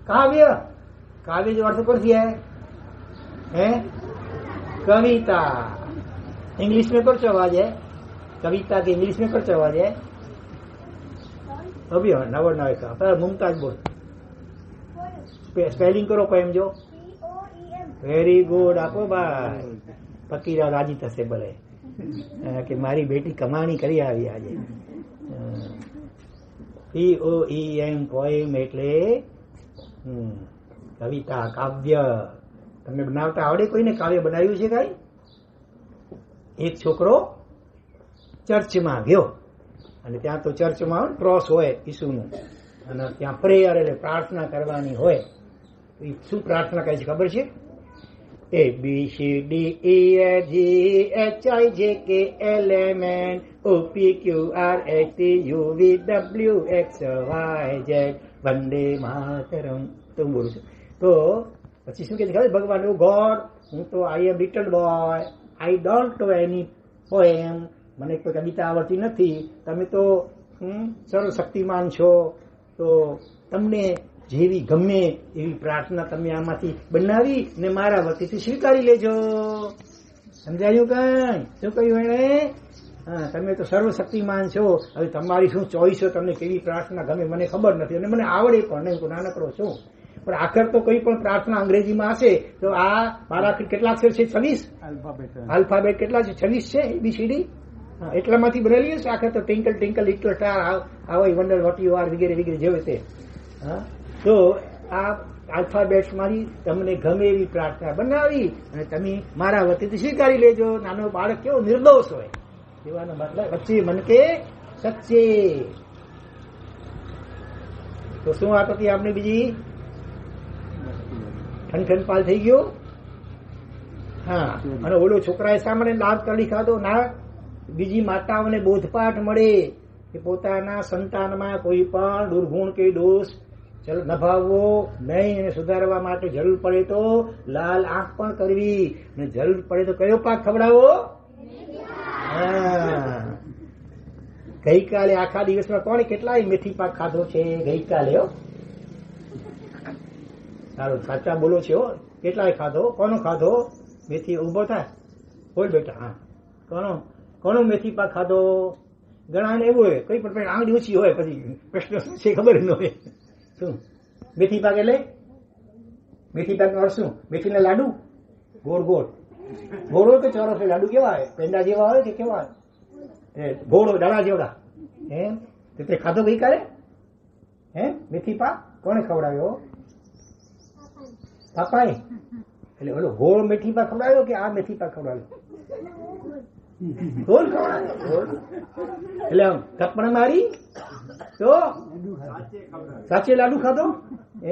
કાવ્ય. काव्य जो अर्थ कौन सी है कविता. इंग्लिश में कौन सा आवाज है कविता के? इंग्लिश में कौन सा आवाज है? अभी नवर नवे का पर मुमताज बोल. स्पेलिंग करो पोएम जो. Very good. આપો ભાઈ પકીરા રાજી થશે ભલે કે મારી બેટી કમાણી કરી આવી આજે. POEM પોએમ એટલે કવિતા, કાવ્ય. તમને બનાવતા આવડે? કોઈને કાવ્ય બનાવ્યું છે કઈ? એક છોકરો ચર્ચમાં ગયો અને ત્યાં તો ચર્ચમાં ક્રોસ હોય ઈસુનું અને ત્યાં પ્રેયર એટલે પ્રાર્થના કરવાની હોય. શું પ્રાર્થના કહે છે ખબર છે? ABCDEFGHIJKLMNOPQRSTUVWXYZ વંદે માતરમ. તો હું બોલું છું તો પછી શું કે ખબર? ભગવાન ગોડ, હું તો I am little boy, I don't know any poem. મને કોઈ કવિતા આવડતી નથી. તમે તો સર્વશક્તિમાન છો, તો તમને જેવી ગમે એવી પ્રાર્થના તમે આમાંથી બનાવી ને મારા વતીથી સ્વીકારી લેજો. સમજાયું કઈ? શું કહ્યું એને? હા, તમે તો સર્વશક્તિમાન છો. હવે તમારી શું ચોઈસ છે? તમને કેવી પ્રાર્થના ગમે મને ખબર નથી અને મને આવડે પણ નહીં. હું નાનકડો છું. પણ આખર તો કોઈ પણ પ્રાર્થના અંગ્રેજીમાં હશે તો આ મારા કેટલા અક્ષર છે? 26 આલ્ફાબેટ. કેટલા છે? 26 છે ABCD. એટલામાંથી બનેલી હશે આખર તો. ટિંકલ ટિંકલ લિટલ સ્ટાર, આવો વન્ડર વોટ યુ આર વગેરે વગેરે જેવું તે. હા, તો આ આલ્ફાબેટ્સ મારી તમને ગમે એવી પ્રાર્થના બનાવી અને તમે મારા વતીથી સ્વીકારી લેજો. નાનો બાળક કેવો નિર્દોષ હોય એવાનો મતલબ વચ્ચે મન કે સચ્ચે. તો શું વાત હતી આપણે બીજી? ઠનઠન પાલ થઈ ગયો. હા, અને ઓલો છોકરાએ સામે લાભ તળી ખાધો ના. બીજી માતાઓને બોધપાઠ મળે કે પોતાના સંતાનમાં કોઈ પણ દુર્ગુણ કે દોષ નભાવવો નહીં અને સુધારવા માટે જરૂર પડે તો લાલ આંખ પણ કરવી અને જરૂર પડે તો કયો પાક ખવડાવો? ગઈકાલે આખા દિવસમાં કોણે કેટલાય મેથી પાક ખાધો છે ગઈકાલે? સારું સાચા બોલો છો. કેટલાય ખાધો? કોનો ખાધો? મેથી. ઉભો થાય બોલ બેટા. હા, કોનો મેથી પાક ખાધો? ઘણા ને એવું હોય કઈ પણ આંગળી ઓછી હોય પછી પ્રશ્ન શું છે ખબર ન હોય. શું મેથી પાક એટલે? મેથી પાક નો અર્થ શું? મેથીના લાડુ ગોળ ગોળ ગોળ હોય કે ચોરસ હોય? લાડુ કેવા હોય? પેંડા જેવા હોય કે કેવા હોય? ગોળ દાણા જેવડા. એમ તે ખાધો ગઈકાલે? હે મેથી પાક કોને ખવડાવ્યો? પાપાએ. એટલે ઓલો ગોળ મેથી પાક ખવડાવ્યો કે આ મેથી પાક ખવડાવ્યો? ગોળ ખવડાવ્યો. ગોળ એટલે આમ થપ્પડ મારી તો સાચે લાડુ ખાધો.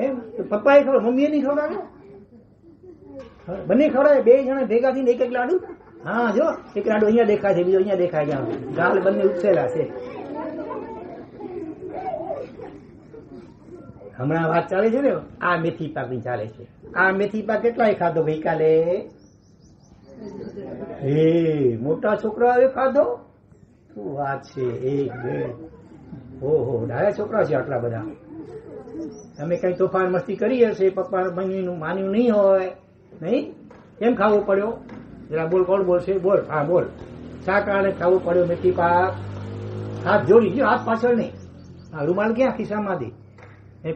એમ પપ્પાએ ખબર, મમ્મીએ નહીં ખવડાવ્યો? બંને ખવડાવે. બે જણા ભેગા થઈને એક એક લાડુ. હા, જો એક લાડુ અહીંયા દેખાય છે, બીજો અહીંયા દેખાય છે. ગાલ બંને ઉછેલા છે. હમણાં વાત ચાલે છે ને આ મેથી પાક ની ચાલે છે. આ મેથી પાક કેટલાય ખાધો ગઈકાલે? મોટા છોકરાએ ખાધો. શું વાત છે? એક બે ઓહો, ડાયા છોકરા છે આટલા બધા. તમે કઈ તોફાન મસ્તી કરી હશે, પપ્પા મમ્મીનું માન્યું નહીં હોય. નહીં? કેમ ખાવો પડ્યો? જરા બોલ. કોણ બોલશે? બોલ. હા બોલ. શા કારણે ખાવો પડ્યો મેથી પાક? હાથ જોડી જો, હાથ પાછળ નહીં. હા, રૂમાલ ક્યાં? ખિસ્સામાં દે.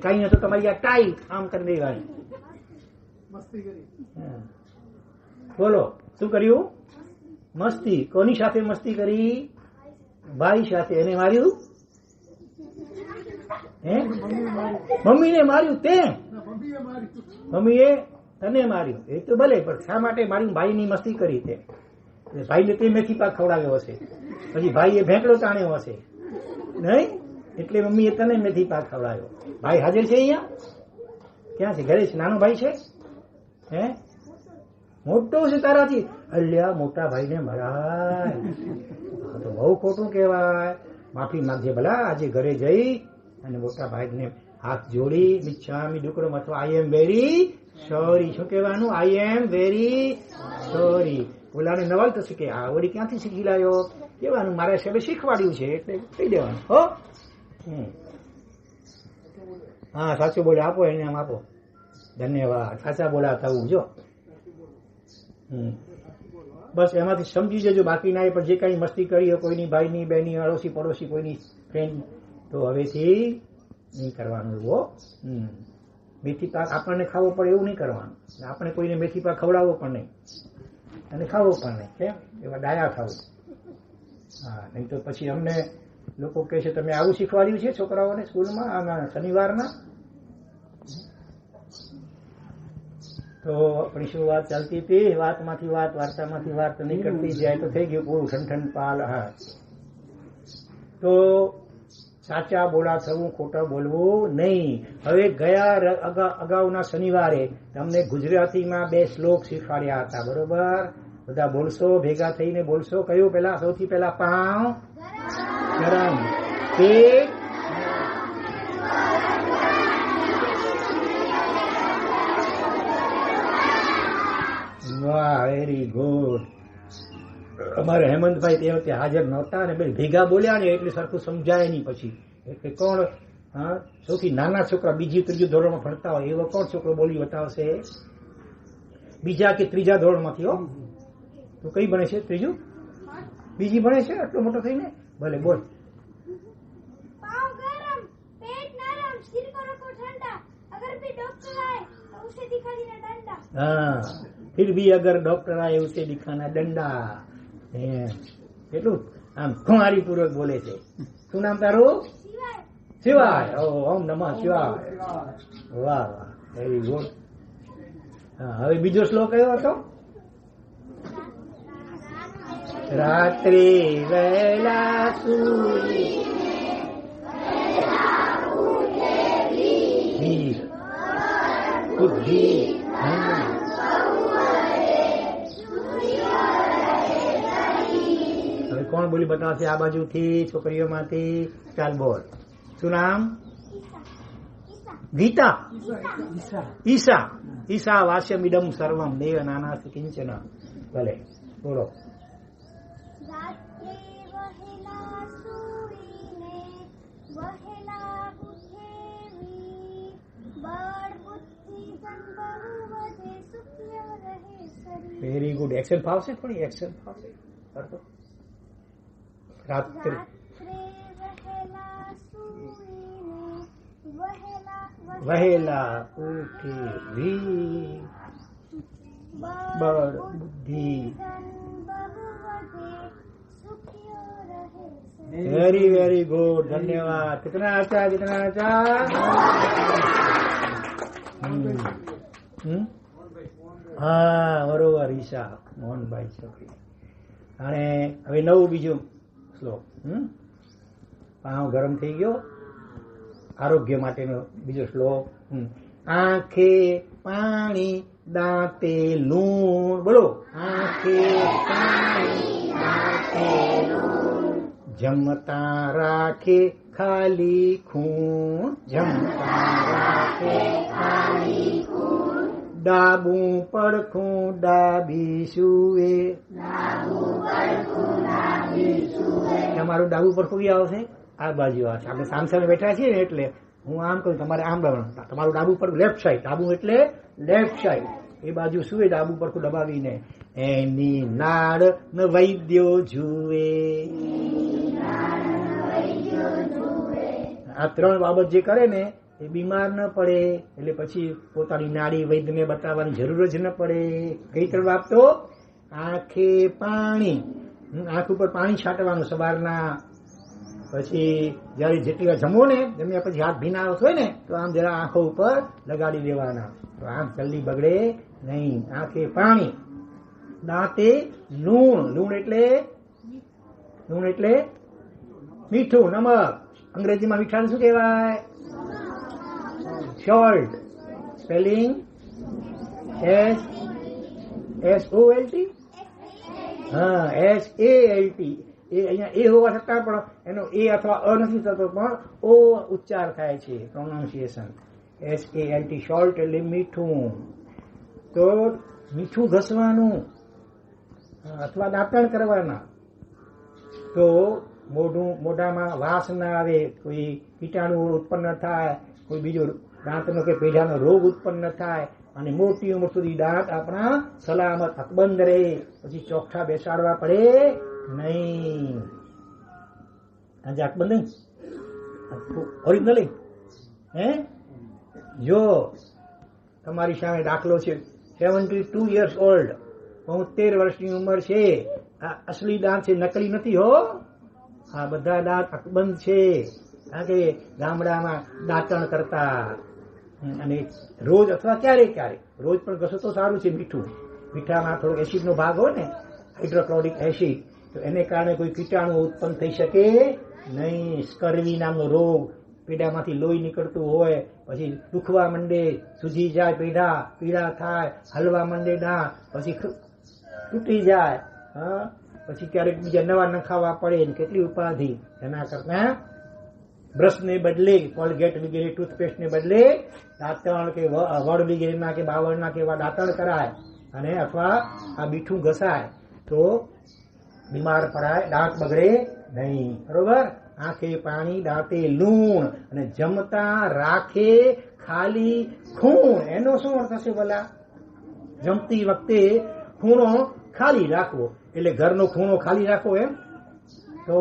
કઈ નતો તમારી આ ટાઈ આમ કરી દેવાની. મસ્તી કરી. બોલો શું કર્યું? મસ્તી. કોની સાથે મસ્તી કરી? ભાઈ સાથે. એને માર્યું? હે? મમ્મીને માર્યું તે? મમ્મીએ તને માર્યું એ તો ભલે, પણ શા માટે માર્યું? ભાઈની મસ્તી કરી તે. ભાઈને તે મેથી પાક ખવડાવ્યો હશે, પછી ભાઈએ ભેંકડો તાણ્યો હશે. નહીં? એટલે મમ્મીએ તને મેથી પાક ખવડાવ્યો. ભાઈ હાજર છે અહીંયા? ક્યાં છે? ઘરે છે? નાનો ભાઈ છે? હે? મોટો છે તારાથી? અલ્યા મોટા ભાઈને મરાય તો બહુ ખોટું કહેવાય. માફી માંગજે ભલા. આજે ઘરે જઈ અને મોટા ભાઈને હાથ જોડી મિચ્છામી દુકડમ અથવા આઈ એમ વેરી સોરી. શું કહેવાનું? આઈ એમ વેરી સોરી. ઓલાને નવાલ થશે કે આ વળી ક્યાંથી શીખી લાયો? કહેવાનું મારા સાહેબે શીખવાડ્યું છે એટલે કહી દેવાનું. હો હા સાચું બોલે આપો એને આમ આપો. ધન્યવાદ. સાચા બોલા થવું જો. બસ એમાંથી સમજી જજો. બાકી ના પણ જે કઈ મસ્તી કરી હોય કોઈની ભાઈની બહેની અડોશી પડોશી કોઈની ફ્રેન્ડ તો હવેથી નહીં કરવાનું એવું. મેથી પાક આપણને ખાવો પડે એવું નહીં કરવાનું. આપણે કોઈને મેથી પાક ખવડાવવો પણ નહીં અને ખાવો પણ નહીં. કેમ? એવા ડાયા ખાવું. હા નહીં તો પછી અમને લોકો કહે છે તમે આવું શીખવાડ્યું છે છોકરાઓને સ્કૂલમાં આના શનિવારના? તો આપણી શું વાત ચાલતી હતી? વાતમાંથી વાત, વાર્તામાંથી વાત નીકળતી જાય તો થઈ ગયું પૂરું ઠંઠન પાલ. હા તો સાચા બોલા થવું, ખોટા બોલવું નહીં. હવે ગયા અગાઉના શનિવારે તમને ગુજરાતીમાં 2 શ્લોક શીખવાડ્યા હતા. બરોબર? બધા બોલશો, ભેગા થઈને બોલશો. કયું પેલા? સૌથી પેલા પાવ ગરમ, પેટ વાહ, વેરી ગુડ. અમારે હેમંતભાઈ તે વખતે હાજર નહોતા અને ભેગા બોલ્યા ને એટલે સરખું સમજાય નહીં પછી. એટલે કોણ સૌથી નાના છોકરા બીજી ત્રીજું ધોરણમાં ભણતા હોય એવો કોણ છોકરો બોલી બતાવશે? બીજા કે ત્રીજા ધોરણમાંથી? હો તો કઈ ભણે છે? ત્રીજું? બીજી ભણે છે આટલો મોટો થઈને? ભલે બોલ. हाँ फिर भी अगर डॉक्टर आए उसे दिखाना डंडा. એટલું આમ ખુમારી પૂર્વક બોલે છે. શું નામ તારું? શિવાય. ઓમ નમઃ શિવાય. વાહ વાહ, વેરી ગુડ. હા હવે બીજો શ્લોક કયો હતો? રાત્રે વહેલા સૂઈ બુદ્ધિ. હવે કોણ બોલી બતાવશે આ બાજુથી છોકરીઓમાંથી? ચાલ બોલ. શું નામ? ગીતા. ઈશા. ઈશા વાસ્યમિદમ સર્વમ દેવ નાનાસ્ત કિંચન. ભલે બોલો. Very good. એક્શન ફાવશે? થોડી એક્શન ફાવશે કરતો. રાત્રે વહેલા ઉઠી બળ બુદ્ધિ. Very very good. ધન્યવાદ. कितना अच्छा, कितना अच्छा. હા બરોબર. ઈશા મોહનભાઈ છોકરી. અને હવે નવું બીજું શ્લોક. પાવ ગરમ થઈ ગયો. આરોગ્ય માટેનો બીજો શ્લોક. આંખે પાણી દાંતે લૂણ. બોલો. આંખે પાણી દાંતે લૂણ. જમતા રાખે ખાલી ખૂણ. જમતા રાખે ખાલી ખૂણ. ડાબું પડખું ડાબી સુએ. તમારું ડાબું પડખું બી આવશે? આ બાજુ આવશે. આપણે સામસામે બેઠા છીએ ને એટલે હું આમ કહું, તમારે આમ દબાણ. તમારું ડાબું પડખું લેફ્ટ સાઈડ. ડાબું એટલે લેફ્ટ સાઈડ. એ બાજુ સુએ ડાબું પડખું દબાવીને. એની નાળ ન વૈદ્યો જુએ. આ 3 બાબત જે કરે ને એ બીમાર ન પડે. એટલે પછી પોતાની નાડી વૈદ્યને બતાવવાની જરૂર જ ન પડે. કઈ 3 બાબત તો? આંખે પાણી. આંખ ઉપર પાણી છાંટવાનું સવારના. પછી જયારે જેટલી વાર જમો ને, જમ્યા પછી હાથ ભીના હોય ને તો આમ જરા આંખો ઉપર લગાડી દેવાના. તો આંખ જલ્દી બગડે નહીં. આંખે પાણી. દાંતે લૂણ. લૂણ એટલે મીઠું, નમક. અંગ્રેજીમાં મીઠાને શું કહેવાય? સોલ્ટ. Spelling SOLT. હા, SALT. એ અહીંયા એ હોવા છતાં પણ એનો એ અથવા અ નથી થતો, પણ ઓ ઉચ્ચાર થાય છે, પ્રોનાઉન્સિએશન. SALT, સોલ્ટ એટલે મીઠું. તો મીઠું ઘસવાનું અથવા દાંતણ કરવાના તો મોઢામાં વાસ ના આવે, કોઈ કીટાણુ ઉત્પન્ન થાય, કોઈ બીજો દાંતનો કે પેઢાનો રોગ ઉત્પન્ન થાય, અને મોટી ઉંમર સુધી દાંત આપણા સલામત અકબંધ રહે. પછી ચોખ્ઠા બેસાડવા પડે નહીં. આજે અકબંધ નહીં, ઓરિજિનલ હે. જો તમારી સામે દાખલો છે, 72 years old, 73 વર્ષની ઉંમર છે. આ અસલી દાંત છે, નકલી નથી હો. આ બધા દાંત અકબંધ છે, કારણ કે ગામડામાં દાંતણ કરતા. અને રોજ અથવા ક્યારેક ક્યારેક, રોજ પણ ઘસો તો સારું છે. મીઠામાં થોડો એસિડનો ભાગ હોય ને, હાઇડ્રોક્લોરિક એસિડ, તો એને કારણે કોઈ કીટાણુ ઉત્પન્ન થઈ શકે નહીં. સ્કર્વી નામનો રોગ, પેઢામાંથી લોહી નીકળતું હોય, પછી દુખવા માંડે, સૂજી જાય પેઢા, પીળા થાય, હલવા માંડે દાંત, પછી તૂટી જાય. હા, પછી ક્યારેક બીજા નવા નખાવા પડે ને કેટલી ઉપાધિ. એના કરતા બ્રશને બદલે, કોલગેટ વગેરે ટૂથપેસ્ટને બદલે દાંતણ કે વડ વગેરેના કે બાવળના કે એવા દાંતણ કરાય, અને અથવા આ મીઠું ઘસાય તો બીમાર પડાય, દાંત બગડે નહીં. બરોબર. આંખે પાણી, દાંતે લૂણ, અને જમતા રાખે ખાલી ખૂણ. એનો શું અર્થ થશે ભલા? જમતી વખતે ખૂણો ખાલી રાખવો, એટલે ઘરનો ખૂણો ખાલી રાખવો એમ. તો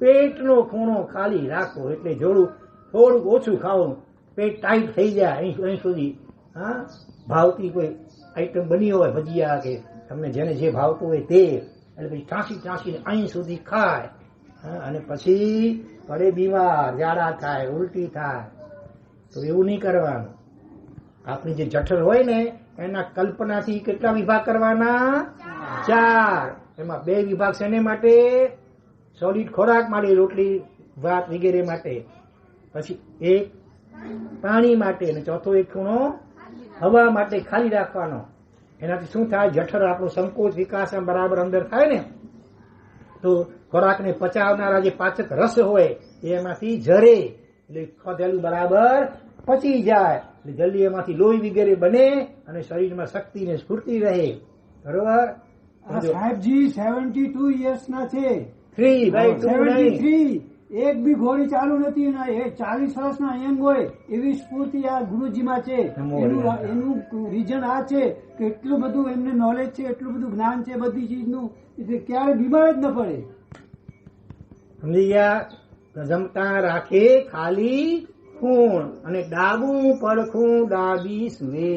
પેટનો ખૂણો ખાલી રાખવો, એટલે થોડુંક ઓછું ખાવું, પેટ ટાઈટ થઈ જાય અહીં સુધી. હા, ભાવતી કોઈ આઈટમ બની હોય, ભજીયા કે તમને જેને જે ભાવતું હોય તે, એટલે પછી ટાંસીને અહીં સુધી ખાય. અને પછી પડે બીમાર, ઝાડા થાય, ઉલટી થાય. તો એવું નહીં કરવાનું. આપણી જે જઠર હોય ને, એના કલ્પનાથી કેટલા વિભાગ કરવાના? 4. એમાં 2 વિભાગ શેને માટે? સોલિડ ખોરાક માટે, રોટલી ભાત વગેરે માટે. પછી 1 પાણી માટે, અને ચોથો 1 ખૂણો હવા માટે ખાલી રાખવાનો. એનાથી શું થાય? જઠર આપણો સંકોચ વિકાસ બરાબર અંદર થાય ને, તો ખોરાકને પચાવનારા જે પાચક રસ હોય એમાંથી ઝરે, એટલે ખાધેલું બરાબર પચી જાય, એટલે જલ્દી એમાંથી લોહી વગેરે બને, અને શરીરમાં શક્તિ ને સ્ફૂર્તિ રહે. બરોબર. સાહેબજી 72 years ના છે. 3/2 એક બી ઘોડી ચાલુ નથી, 40 વર્ષના યંગ હોય એવી સ્ફૂર્તિ આ ગુરુજીમાં છે. એનું રીઝન આ છે કે એટલું બધું એમને નોલેજ છે, એટલું બધું જ્ઞાન છે બધી ચીજનું, એટલે ક્યારે બીમાર જ ન પડે. સમજી ગયા? જમતા રાખે ખાલી ખૂણ, અને ડાબું પડખું ડાબી સુવે.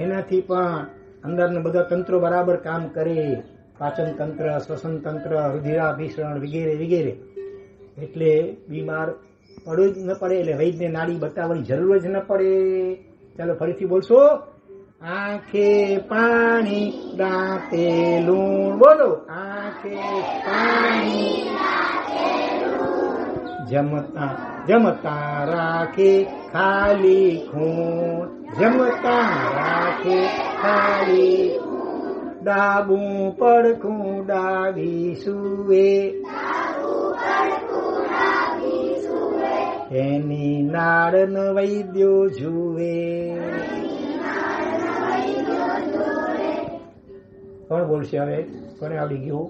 એનાથી પણ અંદરના બધા તંત્રો બરાબર કામ કરે, પાચન તંત્ર, શ્વસન તંત્ર, રુધિરાભિસરણ વગેરે વગેરે. એટલે બીમાર પડવું જ ન પડે, એટલે વૈદ્યને નાડી બતાવવાની જરૂર જ ન પડે. ચાલો ફરીથી બોલશો. આંખે પાણી, દાંતે લૂણ. બોલો. આંખે પાણી, જમતા રાખે ખાલી ખૂણ. જમતા રાખે ખાલી, ડાબું પડખું ડાબી સુવે. એની નાડન વૈદ્યો જુએ. કોણ બોલશે હવે? કોને આવડી ગયું?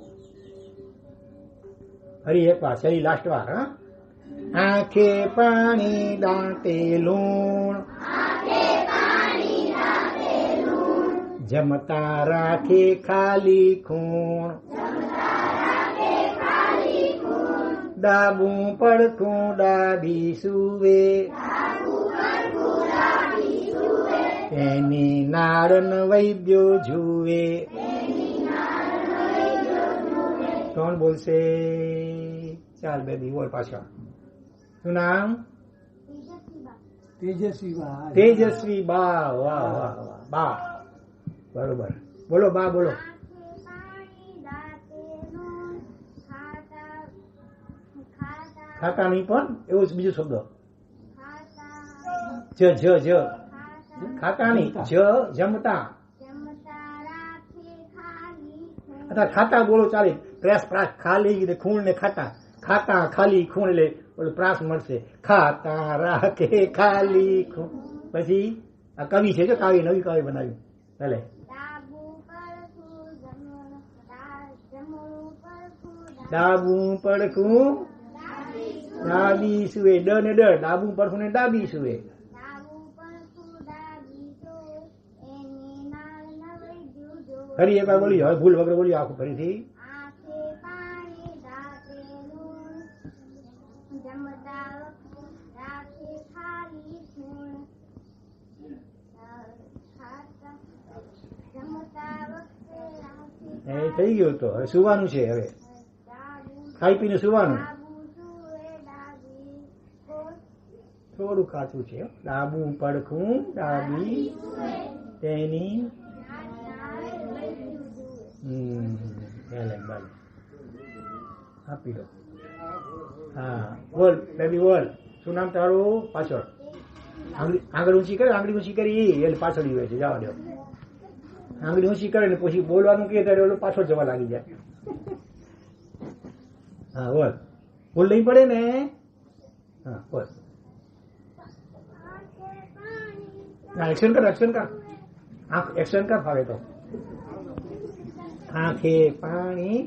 ફરી એક વાર, છેલ્લી લાસ્ટ વાર. હા, આંખે પાણી, દાંતે લૂણ. જમતા રાખે ખાલી ખૂણ. ડાબું પડખું ડાબી સુવે. એની નાડન વૈદ્યો જુએ. કોણ બોલશે? ચાલ બેબી બોલ પાછા. શું નામ? તેજસ્વી બા. વાહ વાહ વાહ. બા બરોબર. બોલો બા, બોલો. ખાતા નહીં પણ એવો જ બીજો શબ્દ જ જ જ ખાતા નહીં જ જમતા અથવા ખાતા બોલો ચાલે પ્રાસ પ્રાસ ખાલી ખૂણ ને ખાતા ખાતા ખાલી ખૂણ એટલે ઓલું પ્રાસ મળશે ખાતા રાખે ખાલી ખૂણ. પછી આ કવિ છે જો કાવ્ય નવી કાવ્ય બનાવ્યું ભલે ડાબું પડખું ડાબી સુવે ડ ને ડ ડાબું પડખું ને ડાબી સુવે. ફરી એક વાર બોલી હવે ભૂલ વગર બોલ્યું આખું ફરીથી. એ થઈ ગયું તો હવે સુવાનું છે. હવે ખાઈ પીને સુવાનું. થોડું કાચું છે. ડાબું પડખું ડાબી તેની આપી દો. હા બોલ બેબી બોલ. શું નામ તારું? પાછળ આંગળી ઊંચી કરે. આંગળી ઊંચી કરી એટલે પાછળ હોય છે. જવા દો. આંગળી ઊંચી કરે ને પછી બોલવાનું કે ત્યારે પાછળ જવા લાગી જાય. હા બોલ. ભૂલ નહીં પડે ને. હા બોલ. એક્શન કર. એક્શન કર. એક્શન કર ફાવે તો. આંખે પાણી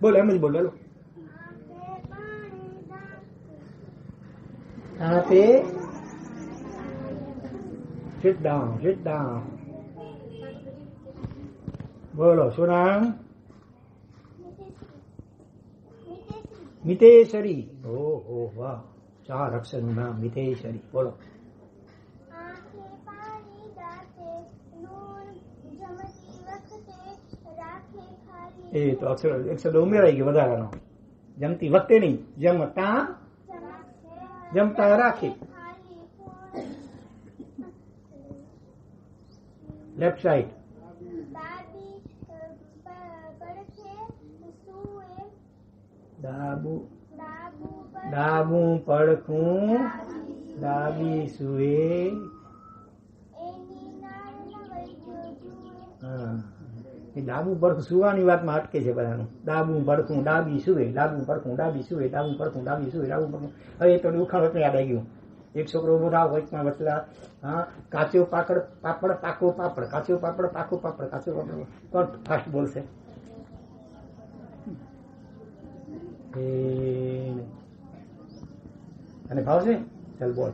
બોલ. એમ જ બોલ. બોલો આંખે sit down. sit down. બોલો શું નામ? મિતેશ્વરી. ઓહો વાહ 4 અક્ષરનું નામ મિતેશ્વરી. બોલો એ તો અક્ષર એક શબ્દ ઉમેરાઈ ગયો વધારાનો. જમતી વખતે નહીં, જમતા જમતા રાખે. લેફ્ટ સાઈડ ડાબું પડખું ડાબી સુએ. ડાબું પડખું સુવાની વાતમાં અટકે છે બધાનું. ડાબું પડખું ડાબી સુવે. ડાબું પડખું ડાબી સુવે. ડાબું પડખું ડાબી સુવે. ડાબું પડખું. હવે તો ઉખાડો એટલે યાદ આવી ગયું. એક છોકરો ઉભો થાવ વચમાં વચલા. હા કાચો પાકડ પાપડ પાકો પાપડ. કાચો પાપડ પાકો પાપડ. કાચો પાપડ. કોણ ફાસ્ટ બોલશે? અને ભાવશે? ચાલ બોલ.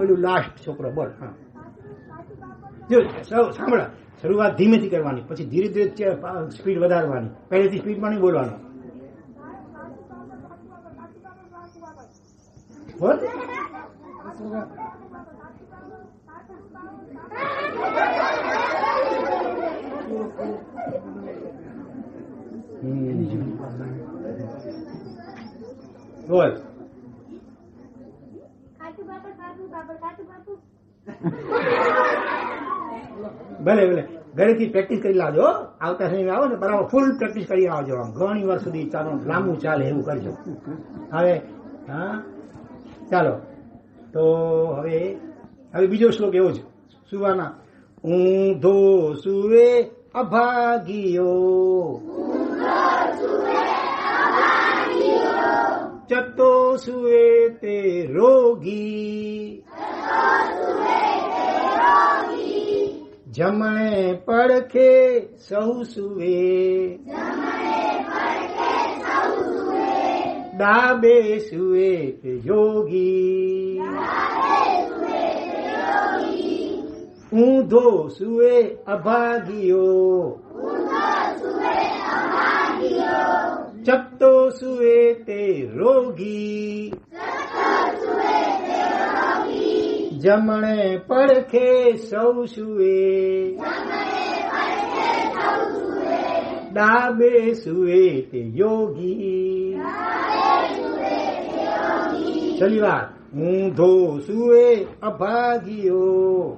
ઓલું લાસ્ટ છોકરો બોલ. હા જો સાંભળ. શરૂઆત ધીમેથી કરવાની, પછી ધીરે ધીરે સ્પીડ વધારવાની. પહેલેથી સ્પીડમાં નહીં બોલવાનું. બોલ. બોલ. ભલે ભલે ઘરેથી પ્રેક્ટિસ કરી લાવજો. આવતા સમય આવો ને બરાબર ફૂલ પ્રેક્ટિસ કરી આવજો. ઘણી વાર સુધી ચાલો લાંબુ ચાલે એવું કરજો. હવે હા ચાલો તો હવે બીજો શ્લોક એવો છે સુવાના. ઊંધો સુવે અભાગીયો, ચત્તો સુવે તે રોગી, જમણે પડખે સૌ સુવે, ડાબે સુવે તે યોગી, ઊંધો સુવે અભાગીયો, ચત્તો સુવે તે રોગી, જમણે પડખે સૌ સુવે, ડાબે સુવે તે યોગી. છેલ્લી વાર ઊંધો સુએ અભાગીયો,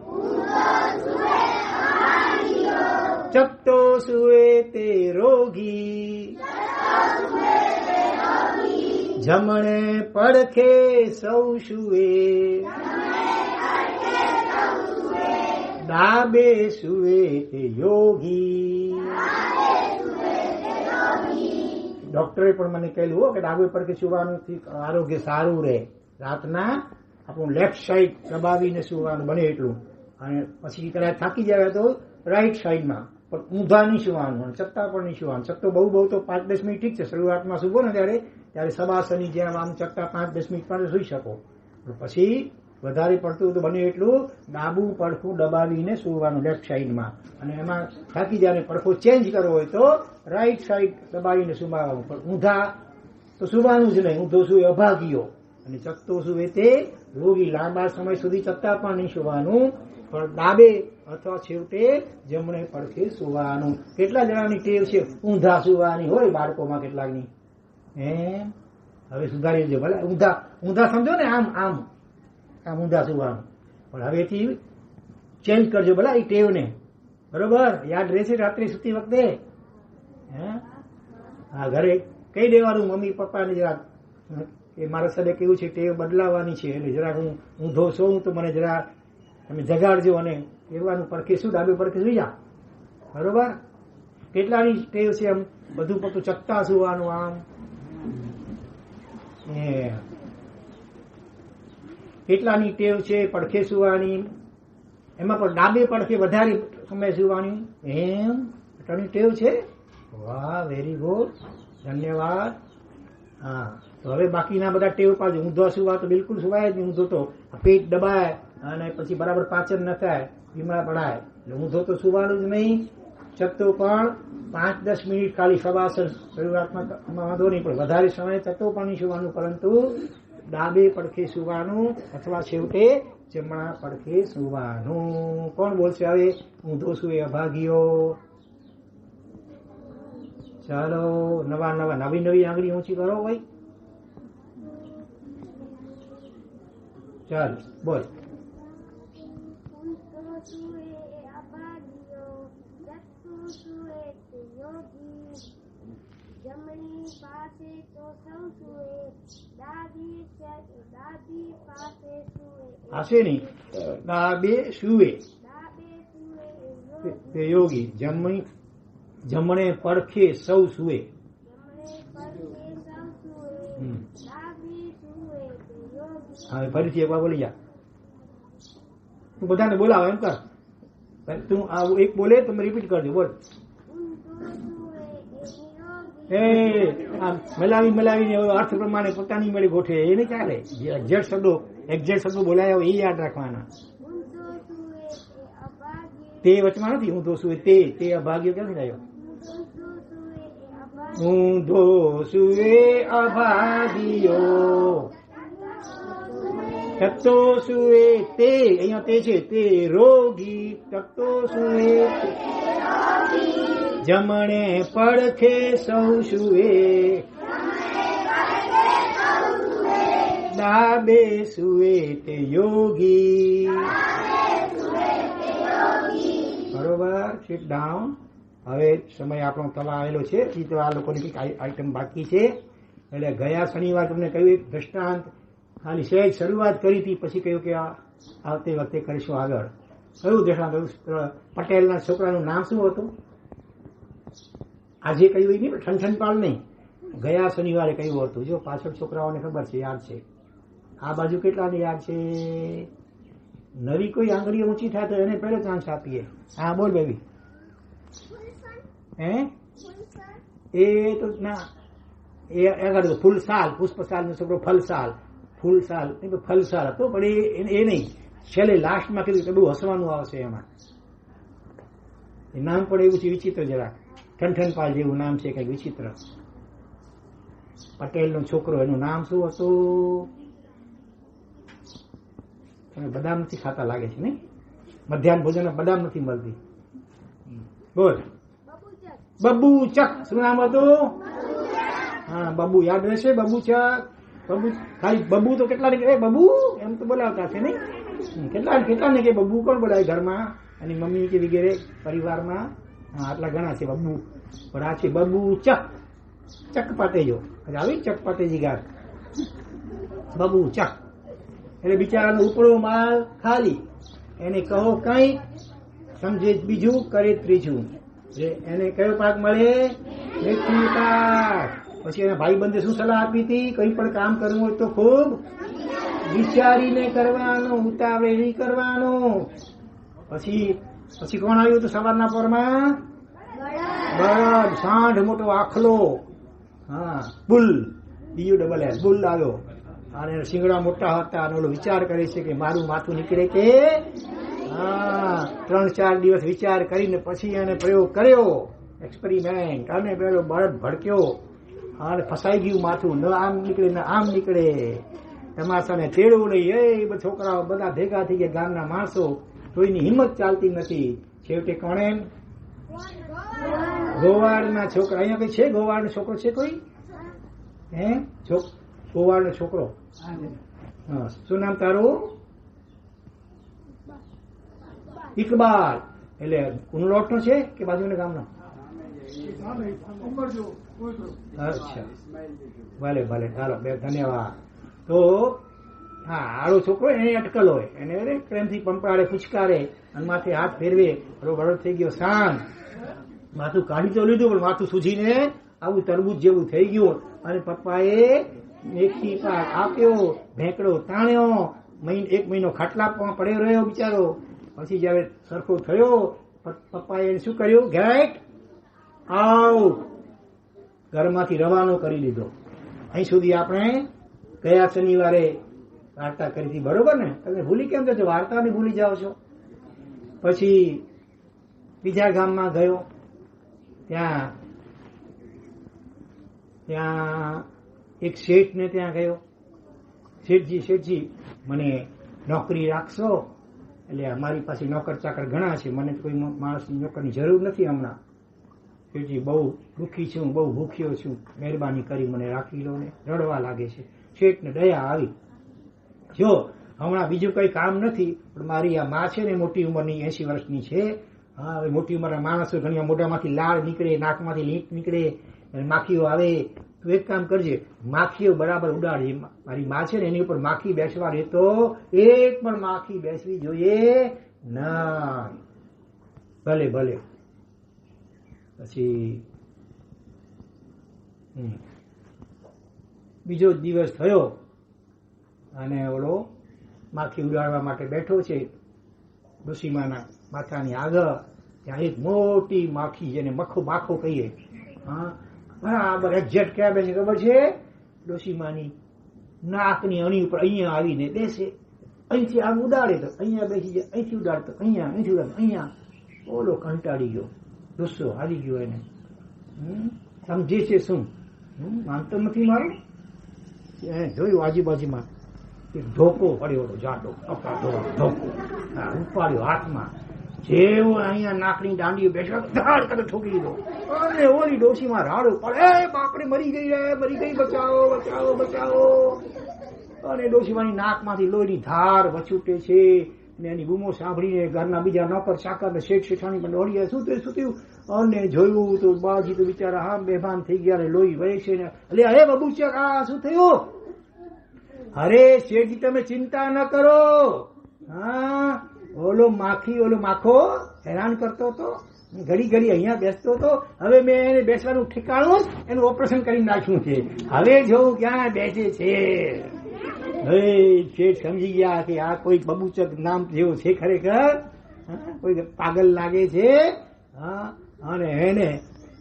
ચકતો સુએ તે રોગી, જમણે પડખે સૌ સુએ, ડાબે સુએ તે યોગી. ડોક્ટરે પણ મને કહેલું કે ડાબે પડખે સુવાનું આરોગ્ય સારું રહે. રાતના આપણું લેફ્ટ સાઈડ દબાવીને સુવાનું બને એટલું, અને પછી કદાચ થાકી જાય તો રાઈટ સાઈડમાં, પણ ઊંધા નહીં સુવાનું અને ચત્તા પણ નહીં સુવાનું. ચત્તો બહુ તો 5-10 મિનિટ ઠીક છે, શરૂઆતમાં સુવો ને ત્યારે સબાસની જેમ આમ ચત્તા 5-10 મિનિટ માટે સુઈ શકો. પછી વધારે પડતું તો બને એટલું ડાબું પડખું દબાવીને સુવાનું લેફ્ટ સાઈડમાં, અને એમાં થાકી જાય પડખો ચેન્જ કરવો હોય તો રાઈટ સાઈડ દબાવીને સુવાનું. પણ ઊંધા તો સુવાનું જ નહીં. ઊંધો સુએ અભાગીયો અને ચત્તો સુએ તે રોગી. લાંબા સમય સુધી ચત્તા પણ નહીં સુવાનું, પણ ડાબે અથવા છેવટે જમણે પડખે સુવાનું. કેટલા જણાની ટેવ છે ઊંધા સુવાની હોય બાળકોમાં કેટલાકની? હવે સુધારી દેજો. ભલે ઊંધા સમજો ને, આમ આમ આમ ઊંધા સુવાનું, પણ હવેથી ચેન્જ કરજો ભલા એ ટેવને. બરોબર? યાદ રહેશે રાત્રે સુતી વખતે? હા, ઘરે કહી દેવાનું મમ્મી પપ્પાને જરા કે મારા સાથે કેવું છે, ટેવ બદલાવાની છે, એટલે જરાક હું ઊંધો સોઉં તો મને જરા તમે જગાડજો, અને કહેવાનું પડખે શું ડાબે પડખે સુઈ જા. બરોબર? કેટલાની ટેવ છે એમ બધું પડતું ચત્તા સુવાનું આમ? કેટલાની ટેવ છે પડખે સુવાની, એમાં પણ ડાબે પડખે વધારે સમય સુવાની? એમ એટલાની ટેવ છે? વાહ, વેરી ગુડ, ધન્યવાદ. હા, તો હવે બાકીના બધા ટેવ પાડજો. ઊંધો સુવા તો બિલકુલ સુવાય જ નહીં. ઊંધો તો પેટ દબાય અને પછી બરાબર પાચન ન થાય, બીમાર પડાય. એટલે ઊંધો તો સુવાનું જ નહીં. ચત્તો પણ 5-10 મિનિટ ખાલી સવાસન શરૂઆતમાં વાંધો નહીં, પણ વધારે સમય ચત્તો પણ નહીં સુવાનું, પરંતુ ડાબે પડખે સુવાનું અથવા છેવટે જમણા પડખે સુવાનું. કોણ બોલશે હવે? ઊંધો સુએ અભાગીયો. ચાલો, નવી આંગળી ઊંચી કરો ભાઈ. ચાલ બોલ. પાસે નહીં, ડાબે સુવે તે યોગી, જમણે પડખે સૌ સુવે. હવે ફરીથી એકવાર બોલી જા. તું બધાને બોલાવો એમ કર. તું આવું એક બોલે તમે રિપીટ કરજો. બોલ. મલાવીને અર્થ પ્રમાણે પોતાની મેળે ગોઠવે એ નહીં ચાલે. એક્ઝેક્ટ શબ્દો બોલાયા એ યાદ રાખવાના. તે વચમાં નથી. ઊંધો સુએ તે અભાગ્યો ક્યાંથી આવ્યો? ઊંધો સુએ અભાગ્યો, ચત્તો સુએ તે, અહીંયા તે છે તે રોગી, ચત્તો સુએ જમણે પડખે સૌ સુએ, ડાબે સુએ તે યોગી. બરોબર? Sit down. હવે સમય આપણો થવા આવેલો છે. તો આ લોકોની કંઈક આઈટમ બાકી છે. એટલે ગયા શનિવાર તમને કહ્યું એક દ્રષ્ટાંત ખાલી સહેજ શરૂઆત કરી હતી, પછી કહ્યું કે આવતી વખતે કરીશું આગળ. કયું દ્રષ્ટાંત? પટેલના છોકરાનું નામ શું હતું? આજે કહ્યું નહીં, ઠનઠનપાલ નહીં, ગયા શનિવારે કહ્યું હતું. જો પાછળ છોકરાઓને ખબર છે, યાદ છે. આ બાજુ કેટલાને યાદ છે? નવી કોઈ આંગળીઓ ઊંચી થાય તો એને પહેલો ચાન્સ આપીએ. હા બોલ બેબી. એ તો ના, એ આગળ ફૂલસાલ, પુષ્પસાલ નો છોકરો ફલસાલ, ફૂલસાલ ફલસાલ હતો, પણ એ નહીં. છેલ્લે લાસ્ટમાં કીધું કે બહુ હસવાનું આવશે એમાં. એ નામ પણ એવું છે વિચિત્ર, જરાક ઠનઠનપાલ જેવું નામ છે, કઈક વિચિત્ર. પટેલનો છોકરો, એનું નામ શું હતું? તમે બદામ નથી ખાતા લાગે છે ને? મધ્યાહન ભોજન બદામ નથી મળતી. બોલ. બબુચક. શું નામ હતું? હા, બબુ યાદ રહેશે? બબુચક. બબુ ખાલી બબુ તો કેટલાને કે બબુ એમ તો બોલાવતા છે નહીં, કેટલાને કે બબુ કોણ બોલાવે ઘરમાં અને મમ્મી કે વગેરે પરિવારમાં, આટલા ઘણા છે બબુ, પણ આ છે બબુ ચક, ચક પાટેજો આવી ચક પાટેજી ગાર બબુ ચક, એટલે બિચારાનો ઉપડો માલ ખાલી, એને કહો કઈ સમજે બીજું કરે ત્રીજું, એને કયો પાક મળે મેથી પાક. પછી એના ભાઈ બંધે શું સલાહ આપી હતી, કઈ પણ કામ કરવું હોય તો ખૂબ વિચારીને કરવાનું, ઉતાવળે નહીં કરવાનું. પછી કોણ આવ્યું હતું સવારના પોરમાં, બળદ, સાંઢ મોટો આખલો, હા બુલ, બીજું ડબલ એલ બુલ આવ્યો, અને શિંગડા મોટા હતા, અને ઓલો વિચાર કરે છે કે મારું માથું નીકળે કે, હા 3-4 દિવસ વિચાર કરીને પછી એને પ્રયોગ કર્યો, એક્સપેરિમેન્ટ, અને પેલો બળદ ભડક્યો અને ફસાઈ ગયું માથું, ન આમ નીકળે ન આમ નીકળે, તમાશાને તેડવું નહીં, એ છોકરાઓ બધા ભેગા થઈ ગયા, ગામના માણસો, કોઈની હિંમત ચાલતી નથી. છેવટે કોણે, ગોવાળના છોકરા, અહીંયા કઈ છે ગોવાળનો છોકરો છે કોઈ, હે ગોવાળનો છોકરો, હા શું નામ તારું, ઇકબાલ, એટલે કુનલોટ નો છે કે બાજુના ગામનો, અચ્છા ભલે ભલે ચાલો બે ધન્યવાદ. તો હા આળો છોકરો એને અટકલ હોય, એને પ્રેમથી પંપાડે પૂચકારે અને માથે હાથ ફેરવે, બરોબર થઈ ગયો શાંત, માથું કાઢી તો લીધું પણ માથું સૂજીને આવું તરબૂચ જેવું થઈ ગયું, અને પપ્પાએ મેથી પાક આપ્યો, ભેંકડો તાણ્યો, 1 મહિનો ખાટલા પડ્યો રહ્યો બિચારો. પછી જયારે સરખો થયો પપ્પાએ શું કર્યું, ગેટ આઉટ, ઘરમાંથી રવાનો કરી લીધો. અહીં સુધી આપણે ગયા શનિવારે વાર્તા કરી હતી, બરોબર ને, તમે ભૂલી કેમ છો, વાર્તાને ભૂલી જાઓ છો. પછી બીજા ગામમાં ગયો, ત્યાં એક શેઠ ને ત્યાં ગયો, શેઠજી મને નોકરી રાખશો, એટલે અમારી પાસે નોકર ચાકર ઘણા છે, મને કોઈ માણસની નોકરની જરૂર નથી હમણાં, શેઠજી બહુ દુઃખી છું, બહુ ભૂખ્યો છું, મહેરબાની કરી મને રાખી લો ને. રડવા લાગે છે. શેઠને દયા આવી, જો હમણાં બીજું કઈ કામ નથી, પણ મારી આ માં છે ને મોટી ઉંમરની 80 વર્ષની છે, હા હવે મોટી ઉંમરના માણસો ઘણી મોઢામાંથી લાળ નીકળે, નાકમાંથી લીંટ નીકળે, માખીઓ આવે, તું એક કામ કરજે, માખીઓ બરાબર ઉડાડજે, મારી માં છે ને એની ઉપર માખી બેસવા દેતો, એક પણ માખી બેસવી જોઈએ ના. ભલે ભલે. પછી બીજો દિવસ થયો અને ઓલો માખી ઉડાડવા માટે બેઠો છે ડોશીમાના માથાની આગળ, ત્યાં એક મોટી માખી જેને માખો કહીએ, હા બરાબર એક્ઝેક્ટ ક્યાં બેસે ખબર છે, ડોશીમાની નાકની અણી ઉપર અહીંયા આવીને બેસે, અહીંથી આમ ઉડાડે તો અહીંયા બેસી જાય, અહીંથી ઉડાડતો અહીંયા, અહીંથી ઉડાડતો અહીંયા. ઓલો કંટાળી ગયો, ગુસ્સો હારી ગયો એને, સમજે છે શું, માનતો નથી મારું. જોયું આજુબાજુમાં એક ધોકો પડ્યો, જાડો ધોકો ઉપાડ્યો હાથમાં, જેવો અહીંયા નાકની દાંડીઓ બેસવા ધાડ કરે ઠોકી દીધો, અને ઓલી ડોશીમાં રાડો પડે, બાપરે મરી ગઈ રે, મરી ગઈ, બચાવો બચાવો બચાવો. અને ડોશીમાની નાકમાંથી લોહીની ધાર વછૂટે છે, ને એની બૂમો સાંભળીને ઘરના બીજા નોકર ચાકર ને શેઠ શેઠાણી પણ દોડી શું થયું, અને જોયું તો બાજી તો બિચારા હામ બેભાન થઈ ગયા, લોહી વહે છે ને, અલે અરે બબુચક આ શું થયું, અરે શેઠજી તમે ચિંતા ન કરો, હા ઓલો માખો હેરાન કરતો હતો, ઘડી અહીંયા બેસતો હતો, હવે મેં એને બેસવાનું ઠેકાણું એનું ઓપરેશન કરી નાખ્યું છે, હવે જોઉં ક્યાં બેસે છે. શેઠ સમજી ગયા કે આ કોઈ બબુચક નામ જેવો છે ખરેખર, કોઈ પાગલ લાગે છે, હા અને એને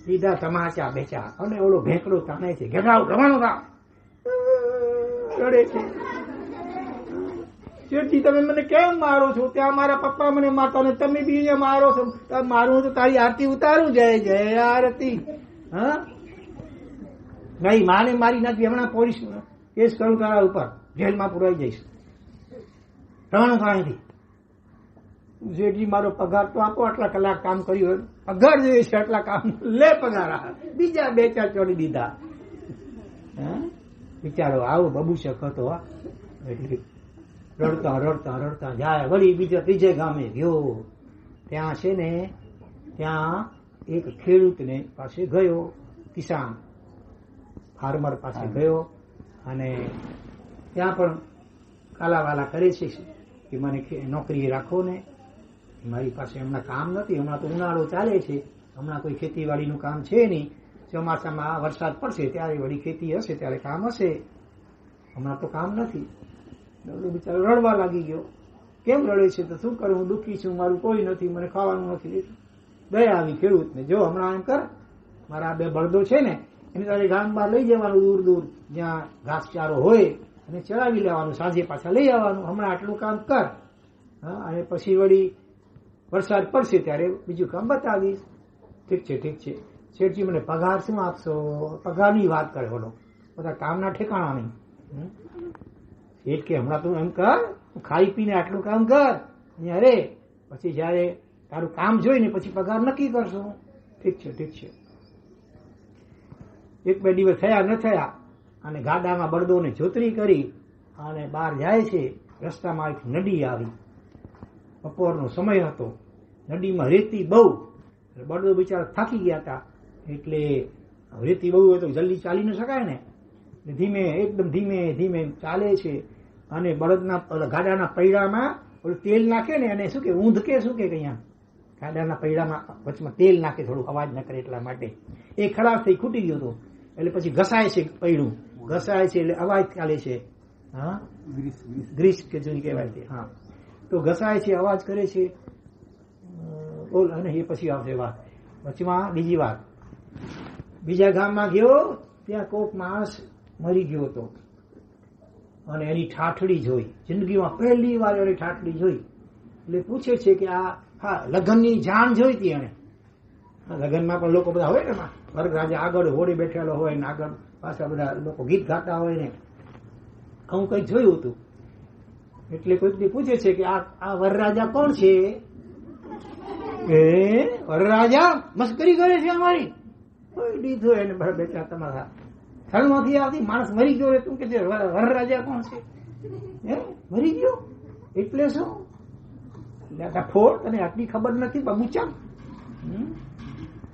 સીધા તમાચા બેચા, અને ઓલો ભેંકડો તાણે છે, ઘેરાવ રવાનું કામ રડે છે. શેઠજી તમે મને કેમ મારો છો, ત્યાં મારા પપ્પા મને મારતા ને તમે બી અહીંયા મારો છો, મારું તો તારી આરતી ઉતારું, જય જય આરતી. હા નહીં માને મારી નથી, હમણાં પોલીસ કેસ કરું તારા ઉપર, જેલમાં પુરાઈ જઈશ. રવાનું કાંઈથી શેઠજી મારો પગાર તો આપો, આટલા કલાક કામ કર્યું, પગાર જોઈએ છે આટલા કામ લે પગાર, બીજા 2-4 ચોડી દીધા. બિચારો આવો બબુચક હતો. એટલે રડતા રડતા રડતા જાય. વળી બીજા ત્રીજે ગામે ગયો. ત્યાં છે ને ત્યાં એક ખેડૂતને પાસે ગયો, કિસાન ફાર્મર પાસે ગયો, અને ત્યાં પણ કાલાવાલા કરે છે કે મને નોકરી રાખો ને, મારી પાસે હમણાં કામ નથી, હમણાં તો ઉનાળો ચાલે છે, હમણાં કોઈ ખેતીવાડીનું કામ છે નહીં, ચોમાસામાં વરસાદ પડશે ત્યારે વળી ખેતી હશે ત્યારે કામ હશે, હમણાં તો કામ નથી. બિચારો રડવા લાગી ગયો. કેમ રડે છે? તો શું કરું, હું દુઃખી છું, મારું કોઈ નથી, મને ખાવાનું નથી. દયા આવી ખેડૂતને, જો હમણાં એમ કર, મારા 2 બળદો છે ને એને તારે ગામ બહાર લઈ જવાનું, દૂર દૂર જ્યાં ઘાસચારો હોય, અને ચરાવી લેવાનું, સાંજે પાછા લઈ આવવાનું, હમણાં આટલું કામ કર, હા, અને પછી વળી વરસાદ પડશે ત્યારે બીજું કામ બતાવીશ. ઠીક છે ઠીક છે. શેઠજી મને પગાર શું આપશો? પગારની વાત કરે બોલો, બધા કામના ઠેકાણા નહીં. શેઠ કે હમણાં તું એમ કર, ખાઈ પીને આટલું કામ કર, અરે પછી જયારે તારું કામ જોઈને પછી પગાર નક્કી કરશું. ઠીક છે ઠીક છે. 1-2 દિવસ થયા ન થયા અને ગાડામાં બળદોને જોતરી કરી અને બહાર જાય છે. રસ્તામાં એક નદી આવી. બપોરનો સમય હતો. નદીમાં રેતી બહુ. બળદો બિચારા થાકી ગયા હતા, એટલે રેતી બહુ હોય તો જલ્દી ચાલી ન શકાય ને, ધીમે એકદમ ધીમે ધીમે ચાલે છે. અને બળદના ગાડાના પૈડામાં ઓલું તેલ નાખે ને, અને શું કે ઊંધ કે શું કે અહીંયા ગાડાના પૈડામાં વચમાં તેલ નાખે, થોડું અવાજ ન કરે એટલા માટે. એ ખરાબ થઈ ખૂટી ગયો હતો, એટલે પછી ઘસાય છે પૈડું, ઘસાય છે એટલે અવાજ ચાલે છે. હા, ગ્રીસ કે જોઈ કહેવાય છે. હા, તો ઘસાય છે, અવાજ કરે છે. બોલ, અને એ પછી આવશે વાત. વચમાં બીજી વાત, બીજા ગામમાં ગયો, ત્યાં કોઈક માણસ મરી ગયો હતો, અને એની ઠાઠડી જોઈ. જિંદગીમાં પહેલી વાર એની ઠાઠડી જોઈ. એટલે પૂછે છે કે આ, હા, લગ્નની જાણ જોઈ હતી એને. લગ્નમાં પણ લોકો બધા હોય ને, વરરાજા આગળ હોડી બેઠેલો હોય ને આગળ પાછા બધા લોકો ગીત ગાતા હોય ને, હું કંઈક જોયું હતું. એટલે કોઈક પૂછે છે કે આ વરરાજા કોણ છે? એ વરરાજા મસ્કરી કરે છે અમારી. દીધો એને બેઠા તમારા સ્થળમાંથી આવતી માણસ મરી ગયો રે, તું કે છે વરરાજા કોણ છે? મરી ગયો એટલે શું? ફોડ, તને આટલી ખબર નથી બબુચા?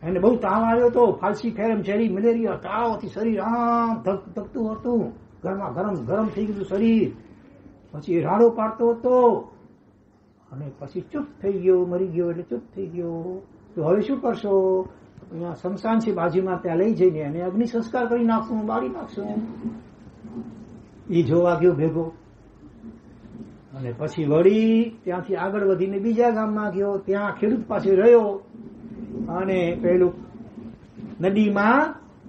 એને બહુ તાવ આવ્યો હતો, ફાલસી ફેરમ ચેરી મલેરિયા તાવથી શરીર આમ ધકધકતું હતું, ઘરમાં ગરમ ગરમ થઈ ગયું શરીર. પછી રાડો પાડતો હતો, અને પછી ચૂપ થઈ ગયો, મરી ગયો એટલે ચૂપ થઈ ગયો. તો હવે શું કરશો? અહીંયા શમશાન છે બાજુમાં, ત્યાં લઈ જઈને એને અગ્નિ સંસ્કાર કરી નાખશું, બાળી નાખશું. એ જોવા ગયો ભેગો, અને પછી વળી ત્યાંથી આગળ વધીને બીજા ગામમાં ગયો. ત્યાં ખેડૂત પાસે રહ્યો, અને પેલું નદીમાં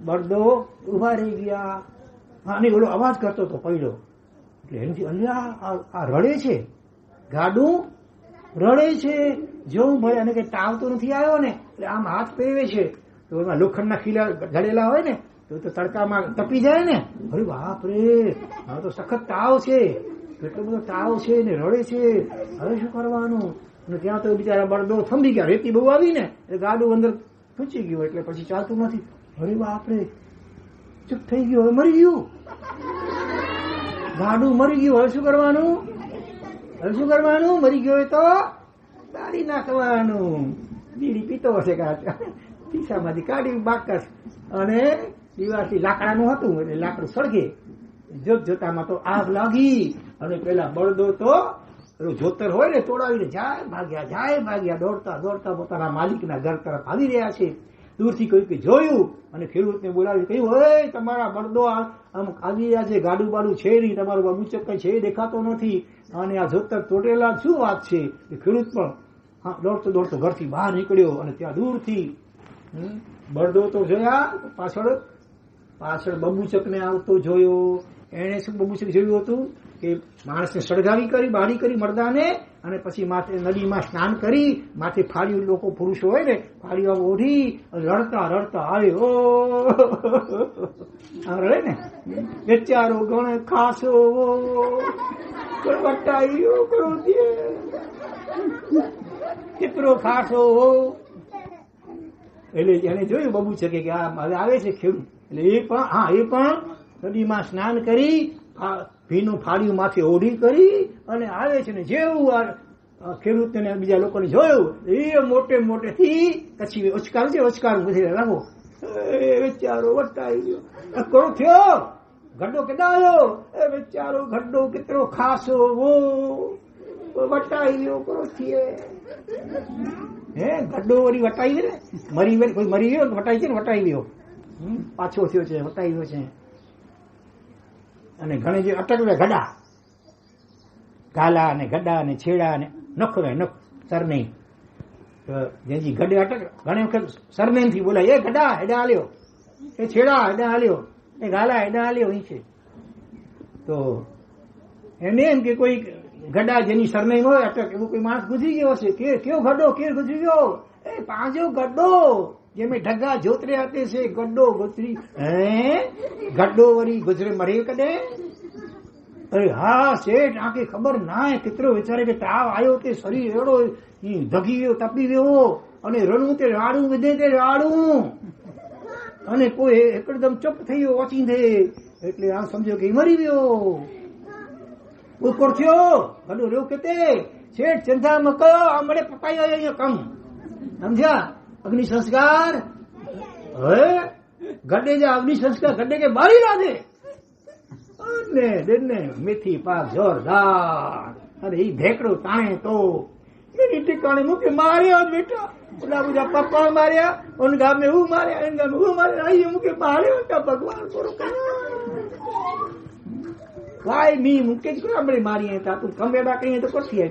બળદો ઉભા રહી ગયા, અને ઓલો અવાજ કરતો હતો પડ્યો. એટલે એનાથી અલ્યા આ રડે છે, ગાડું રડે છે. જોઉં ભાઈ, અને કઈ તાવ તો નથી આવ્યો ને? એટલે આમ હાથ પહેરે છે, તો એમાં લોખંડના ખીલા ઘડેલા હોય ને, તો તડકામાં તપી જાય ને. અરે બાપ રે, હવે તો સખત તાવ છે, કેટલો બધો તાવ છે ને રડે છે, હવે શું કરવાનું? અને ત્યાં તો બિચારા બળદો થંભી ગયા, રેતી બહુ આવી ને એટલે ગાડું અંદર ખૂંચી ગયું, એટલે પછી ચાલતું નથી. અરે બાપ રે, ચૂપ થઈ ગયું, હવે મરી ગયું, ગાડું મરી ગયું. હવે શું કરવાનું? હવે શું કરવાનું? મરી ગયો તો બાળી નાખવાનું. બીડી પીતો હશે ખિસ્સામાંથી કાઢી બાકસ, અને દીવાથી લાકડાનું હતું એટલે લાકડું સળગે. જોતામાં તો આગ લાગી, અને પેલા બળદો તો જોતર હોય ને તોડાવીને જાય ભાગ્યા, દોડતા દોડતા પોતાના માલિકના ઘર તરફ આવી રહ્યા છે. દૂરથી કોઈ જોયું, અને ખેડૂતને બોલાવી કહ્યું, હે, તમારા બળદો આમ આવી રહ્યા છે, ગાડું બાડું છે નહીં, તમારું બબુચક કઈ છે દેખાતો નથી, અને આ જોતર તોડેલા શું વાત છે? ખેડૂત પણ દોડતો દોડતો ઘરથી બહાર નીકળ્યો, અને ત્યાં દૂરથી બળદો તો જોયા, પાછળ બબુચકને આવતો જોયો. એને શું બબુચક જોયું હતું કે માણસને સળગાવી કરી, બાળી કરી મરદાને, અને પછી માથે નદીમાં સ્નાન કરી, માથે ફાળ્યું, લોકો પુરુષો હોય ને ફાળીઓ ઓઢી રડતા રડતા આવે. ઓ રડે ને બેચારો ગણે ખાસો બટાઈઓ કરો દે, કેટલો ખાસો. એટલે એને જોયું બબુચકે કે આ હવે આવે છે ખેડૂત, એટલે એ પણ નદીમાં સ્નાન કરી ભીનું ફાળિયું માથે ઓઢી કરી અને આવે છે ને જેવું ખેડૂતને બીજા લોકોને જોયું એ મોટે મોટેથી પછી ઉચકાર છે ઉચકાર બધી લાગો વિચારો વટાઈ ગયો કોણ થયો ગड्ढो કેડા આવ્યો એ વિચારો ગड्ढो કેટલો ખાસો વટાઈ ગયો કરો થયે હે ગड्ढो વળી વટાઈ ને મરી કોઈ મરી ગયો વટાઈ છે ને વટાઈ ગયો પાછો થયો છે વટાઈ ગયો છે અને ઘણે જે અટકવે ગડા ગાલા ને ગડા ને છેડા ને નખવે નખ સરનેમ જેજી ગડે અટક ઘણી વખત સરનેમ થી બોલાય એ ગડા હેડા હાલ્યો એ છેડા હેડા હાલ્યો એ ગાલા હેડા હાલ્યો અહીં છે તો એને એમ કે કોઈ ગડા જેની સરનેમ હોય અટક એવું કોઈ માણસ ગુજરી ગયો હશે કે કેવો ગડો કે ગુજરી ગયો એ પાંજો ગડ્ડો જેમે ઢગા જોતરે આતે છે ગड्ढो ગુજરી હે ગड्ढो વળી ગુજરે મરે કદે અરે હા શેઠ આંખે ખબર ના કેટલો વિચારે કે તાવ આવ્યો તે શરીર એવડો ધગી ગયો તપી ગયો અને રણું તે રાડું વિધે તે રાડું અને કોઈ એકદમ ચપ થઈ ગયો ઓચીંધે એટલે આ સમજો કે મરી ગયો ઉપર થયો ગડો રહ્યો કે શેઠ ચંદા મકો આમડે પપાઈ અહીંયા કમ સમજ્યા અગ્નિ સંસ્કાર હવે ગड्ढे जा अग्नि संस्कार गड्ढे के बारी ला दे ने मेथी पाक जोरदार अरे ई भेकड़ो ताणे तो मेरी टिकाणे मुके मारिया बेटा बोला बुझा पप्पा मारिया उन गांव में वो मारिया इन गांव में वो मारिया आई मुके मारियो का भगवान करो वाई मी मुके को हमरे मारिए ता तू कंबेड़ा कहीं तो कोठी है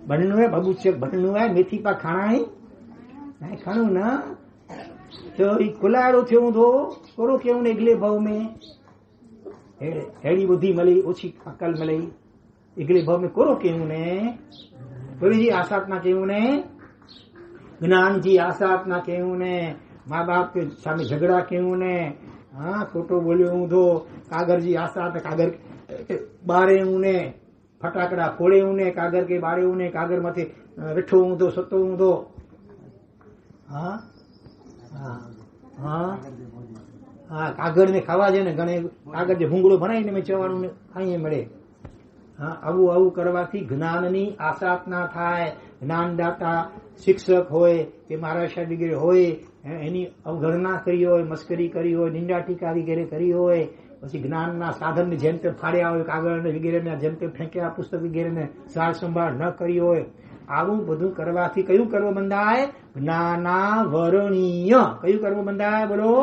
बननु है बाबू से बननु है मेथी पाक खाना है नहीं खानो ना तो कुलाड़ो थे तो करो के इगले भाव में हेड़ी बुद्धि मिली ओછી अकल मिली इगले भाव में करो के थोड़ी जी आसातना के ज्ञान जी आसातना के माँ बाप के सामने झगड़ा के हाँ खोटो बोलियो तो कागर जी आसात कागर बारे फटाकड़ा फोड़े कागर के बारे कागर माथे वेठो तो सतो तो हाँ हाँ हाँ कागड़ ने खावा जाए ने घणे कागड़ जे भूंगळो बनावीने में चवाणुं खाઈએ મળે हाँ આવું આવું કરવાથી જ્ઞાનની આસાપના થાય જ્ઞાનદાતા શિક્ષક હોય કે મારા સાહેબ વગેરે હોય એની અવગણના કરી હોય મસ્કરી કરી હોય નિંદા ટીકા વગેરે કરી હોય પછી જ્ઞાનના સાધનને જેમ તેમ ફાડ્યા હોય કાગળને વગેરેને જેમ તેમ ફેંક્યા પુસ્તક વગેરેને સાર સંભાળ ન કરી હોય આવું બધું કરવાથી કયું કર્મ બંધાય જ્ઞાનાવરણીય કયું કર્મ બંધાય બોલો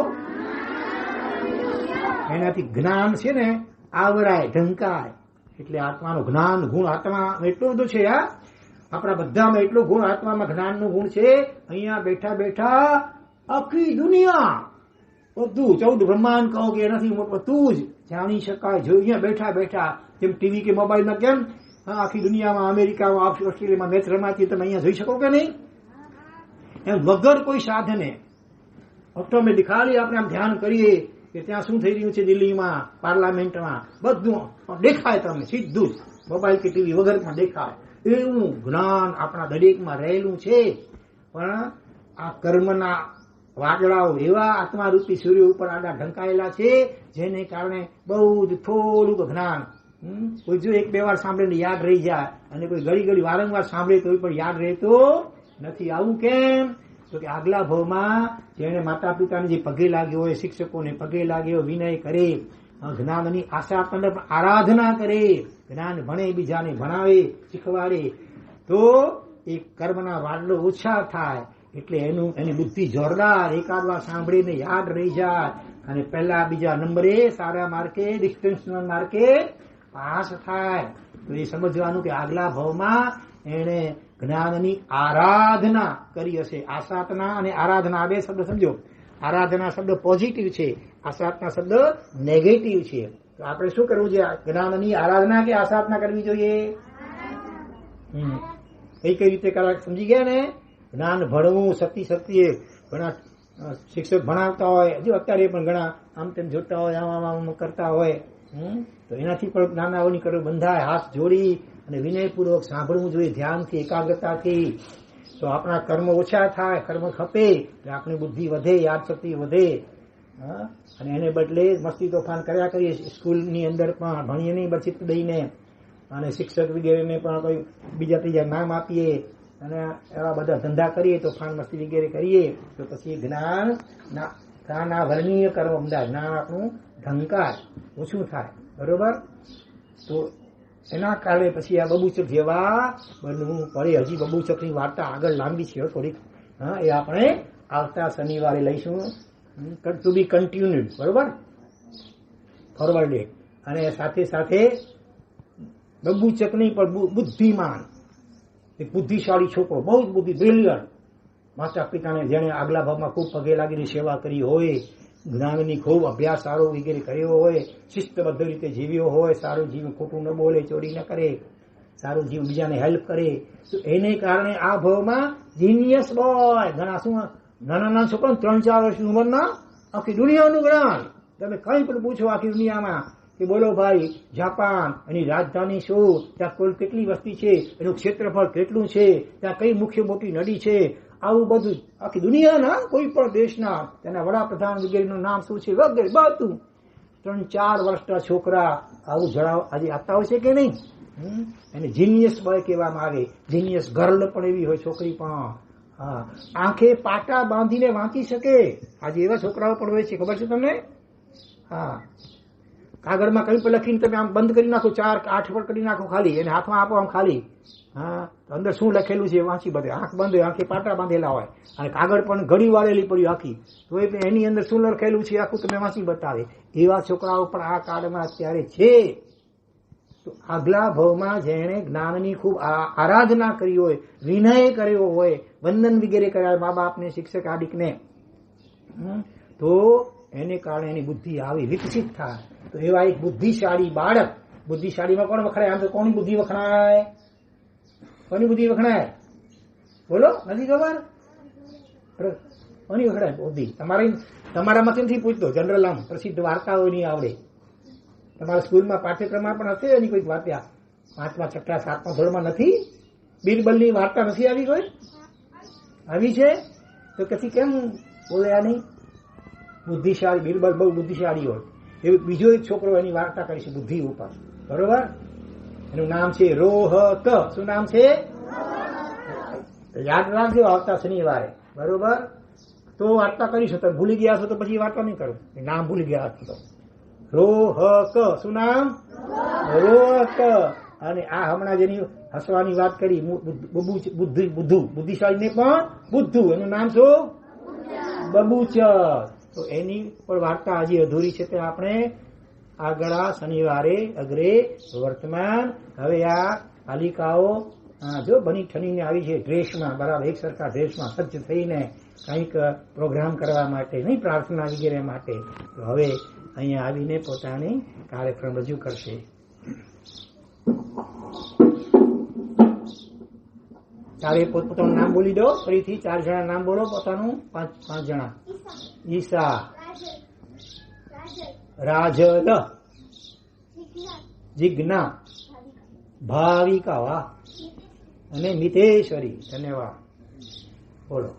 એનાથી જ્ઞાન છે ને આવરાય ઢંકાય એટલે આત્માનો જ્ઞાન ગુણ આત્મા એટલો બધો છે આપણા બધામાં એટલો ગુણ આત્મામાં જ્ઞાનનો ગુણ છે અહીંયા બેઠા બેઠા આખી દુનિયા બધું 14 બ્રહ્માંડ કહો કે એનાથી બધું જ જાણી શકાય જો અહીંયા બેઠા બેઠા જેમ ટીવી કે મોબાઈલમાં કેમ આખી દુનિયામાં અમેરિકામાં ઓસ્ટ્રેલિયામાં મેચ રમાતી તમે અહીંયા જોઈ શકો કે નહીં એમ વગર કોઈ સાધને ઓટોમેટિક ખાલી આપણે આમ ધ્યાન કરીએ કે ત્યાં શું થઈ રહ્યું છે દિલ્હીમાં પાર્લામેન્ટમાં બધું દેખાય તમને સીધું જ મોબાઈલ કે ટીવી વગર દેખાય એવું જ્ઞાન આપણા દરેકમાં રહેલું છે પણ આ કર્મના વાદળાઓ એવા આત્મારૂપી સૂર્ય ઉપર આડા ઢંકાયેલા છે જેને કારણે બહુ જ થોડુંક જ્ઞાન કોઈ જો એક બે વાર સાંભળીને યાદ રહી જાય અને કોઈ ઘડી ઘડી વારંવાર સાંભળે તો પણ યાદ રહેતો નથી આવું કેમ તો કે આગલા ભાવમાં જેને માતા પિતાને જે પગે લાગ્યો હોય શિક્ષકોને પગે લાગ્યો વિનય કરે જ્ઞાનની આશા પણ આરાધના કરે જ્ઞાન ભણે બીજાને ભણાવે શીખવાડે તો એ કર્મના વાદળો ઓછા થાય એટલે એની બુદ્ધિ જોરદાર એકાદ વાર સાંભળીને યાદ રહી જાય અને પહેલા બીજા નંબરે સારા માર્કે ડિસ્ટિંક્શન માર્કે પાસ થાય તો એ સમજવાનું કે આગલા ભાવમાં એને જ્ઞાનની આરાધના કરી હશે આસાધના અને આરાધના આ બે શબ્દ સમજો આરાધના શબ્દ પોઝિટિવ છે આસાધના શબ્દ નેગેટિવ છે તો આપણે શું કરવું છે જ્ઞાનની આરાધના કે આસાધના કરવી જોઈએ કઈ રીતે કરવા સમજી ગયા ને જ્ઞાન ભણવું સતી સતીએ ઘણા શિક્ષક ભણાવતા હોય હજુ અત્યારે પણ ઘણા આમ તેમ જોતા હોય આમ કરતા હોય તો એનાથી પણ જ્ઞાનાવની કરવું બંધાય હાથ જોડી અને વિનયપૂર્વક સાંભળવું જોઈએ ધ્યાનથી એકાગ્રતાથી તો આપણા કર્મ ઓછા થાય કર્મ ખપે એટલે આપણી બુદ્ધિ વધે યાદ શક્તિ વધે હા, અને એને બદલે મસ્તી તોફાન કર્યા કરીએ સ્કૂલની અંદર પણ ભણીએ નહીં બચિત દઈને, અને શિક્ષક વગેરેને પણ કોઈ બીજા ત્રીજા નામ આપીએ અને એવા બધા ધંધા કરીએ, તોફાન મસ્તી વગેરે કરીએ, તો પછી જ્ઞાન વર્ણનીય કરવા બધા જ્ઞાન આપણું ઢંકાર ઓછું થાય. બરોબર? તો એના કારણે પછી આ બબુચક જેવા બનવું પડે. હજી બબુચકની વાર્તા આગળ લાંબી છે થોડીક, હા, એ આપણે આવતા શનિવારે લઈશું. ટુ બી કન્ટિન્યુડ. બરોબર? ફોરવર્ડેડ. અને સાથે સાથે બબુચક નહીં પણ બુદ્ધિમાન, એક બુદ્ધિશાળી છોકરો, બહુ જ બુદ્ધિ, બ્રિલિયન્ટ. માતા પિતાને જેને આગલા ભાવમાં ખૂબ પગે લાગીને સેવા કરી હોય, જ્ઞાનની ખૂબ અભ્યાસ સારો વગેરે કર્યો હોય, શિસ્તબદ્ધ રીતે જીવ્યો હોય, સારું જીવ, ખોટું ન બોલે, ચોરી ન કરે, સારું જીવ, બીજાને હેલ્પ કરે, તો એને કારણે આ ભાવમાં જીનિયસ બોય, ઘણા શું નાના છોકરા 3-4 વર્ષની ઉંમરના આખી દુનિયાનું જ્ઞાન. તમે કઈ પણ પૂછો આખી દુનિયામાં કે બોલો ભાઈ, જાપાન એની રાજધાની શું, ત્યાં કુલ કેટલી વસ્તી છે, એનું ક્ષેત્રફળ કેટલું છે, ત્યાં કઈ મુખ્ય મોટી નદી છે, આવું બધું આખી દુનિયાના કોઈ પણ દેશના તેના વડાપ્રધાન વગેરેનું નામ શું છે વગેરે બધું 3-4 વર્ષના છોકરા આવું જણાવ આજે આપતા હોય છે કે નહીં? એને જીનિયસ બોય કહેવામાં આવે. જીનિયસ ગર્લ પણ એવી હોય, છોકરી પણ. હા, આંખે પાટા બાંધીને વાંચી શકે. આજે એવા છોકરાઓ પણ હોય છે, ખબર છે તમને? હા, કાગળમાં કંઈ પણ લખીને તમે આમ બંધ કરી નાખો, 4-8 પર કરી નાખો ખાલી, એને હાથમાં આપો આમ ખાલી. હા, તો અંદર શું લખેલું છે વાંચી બધે. આંખ બંધ હોય, આંખે પાટા બાંધેલા હોય, અને કાગળ પણ ઘડી વાળેલી પડ્યું આખી, તો એની અંદર શું લખેલું છે આખું તમે વાંચી બતાવે. એવા છોકરાઓ પણ આ કાળમાં અત્યારે છે. તો આગલા ભાવમાં જેણે જ્ઞાનની ખૂબ આરાધના કરી હોય, વિનય કર્યો હોય, વંદન વગેરે કર્યા હોય મા બાપને, શિક્ષક આદિકને, તો એને કારણે એની બુદ્ધિ આવી વિકસિત થાય. તો એવા એક બુદ્ધિશાળી બાળક, બુદ્ધિશાળીમાં કોણ વખણાય? આમ તો કોની બુદ્ધિ વખણાય? કોની બુદ્ધિ વખણાય? બોલો, નથી ખબર? કોની વખણાય બુદ્ધિ? તમારામાંથી નથી પૂછતો, જનરલ આમ પ્રસિદ્ધ વાર્તાઓ નહીં આવડે. તમારા સ્કૂલમાં પાઠ્યક્રમમાં પણ હશે એની કોઈક વાર્તા, 5મા 6મા 7મા ધોરણમાં નથી? બિરબલની વાર્તા નથી આવી? કોઈ આવી છે? તો પછી કેમ બોલ્યા નહીં? બુદ્ધિશાળી, બિરબલ બહુ બુદ્ધિશાળી હોય. એવી બીજો એક છોકરો એની વાર્તા કરીશું બુદ્ધિ ઉપર. બરોબર? એનું નામ છે રોહક. શું નામ છે? યાદ રાખજો આવતા શનિવારે. બરોબર? તો વાર્તા કરીશું. તમે ભૂલી ગયા છો તો પછી વાર્તા નહીં કરું, નામ ભૂલી ગયા તો. રોહક. શું નામ? રોહક. અને આ હમણાં જેની હસવાની વાત કરી, બુદ્ધિશાળી ને પણ બુદ્ધુ, એનું નામ શું? બબુચક. તો એની પણ વાર્તા હજી અધૂરી છે, તે આપણે આગળ શનિવારે અગ્રે વર્તમાન. હવે આ પાલિકાઓ જો બની ઠનીને આવી છે ડ્રેસમાં, બરાબર એક સરખા ડ્રેસમાં સજ્જ થઈને કંઈક પ્રોગ્રામ કરવા માટે, નહીં પ્રાર્થના વગેરે માટે. તો હવે અહીંયા આવીને પોતાની કાર્યક્રમ રજૂ કરશે. ચારે પોતપોતાનું નામ બોલી દો. ફરીથી 4 જણા નામ બોલો પોતાનું. 5 જણા. ઈશા, રાજદ, જિજ્ઞા, ભાવિકા, વાહ, અને મિતેશ્વરી. ધન્યવાદ. બોલો.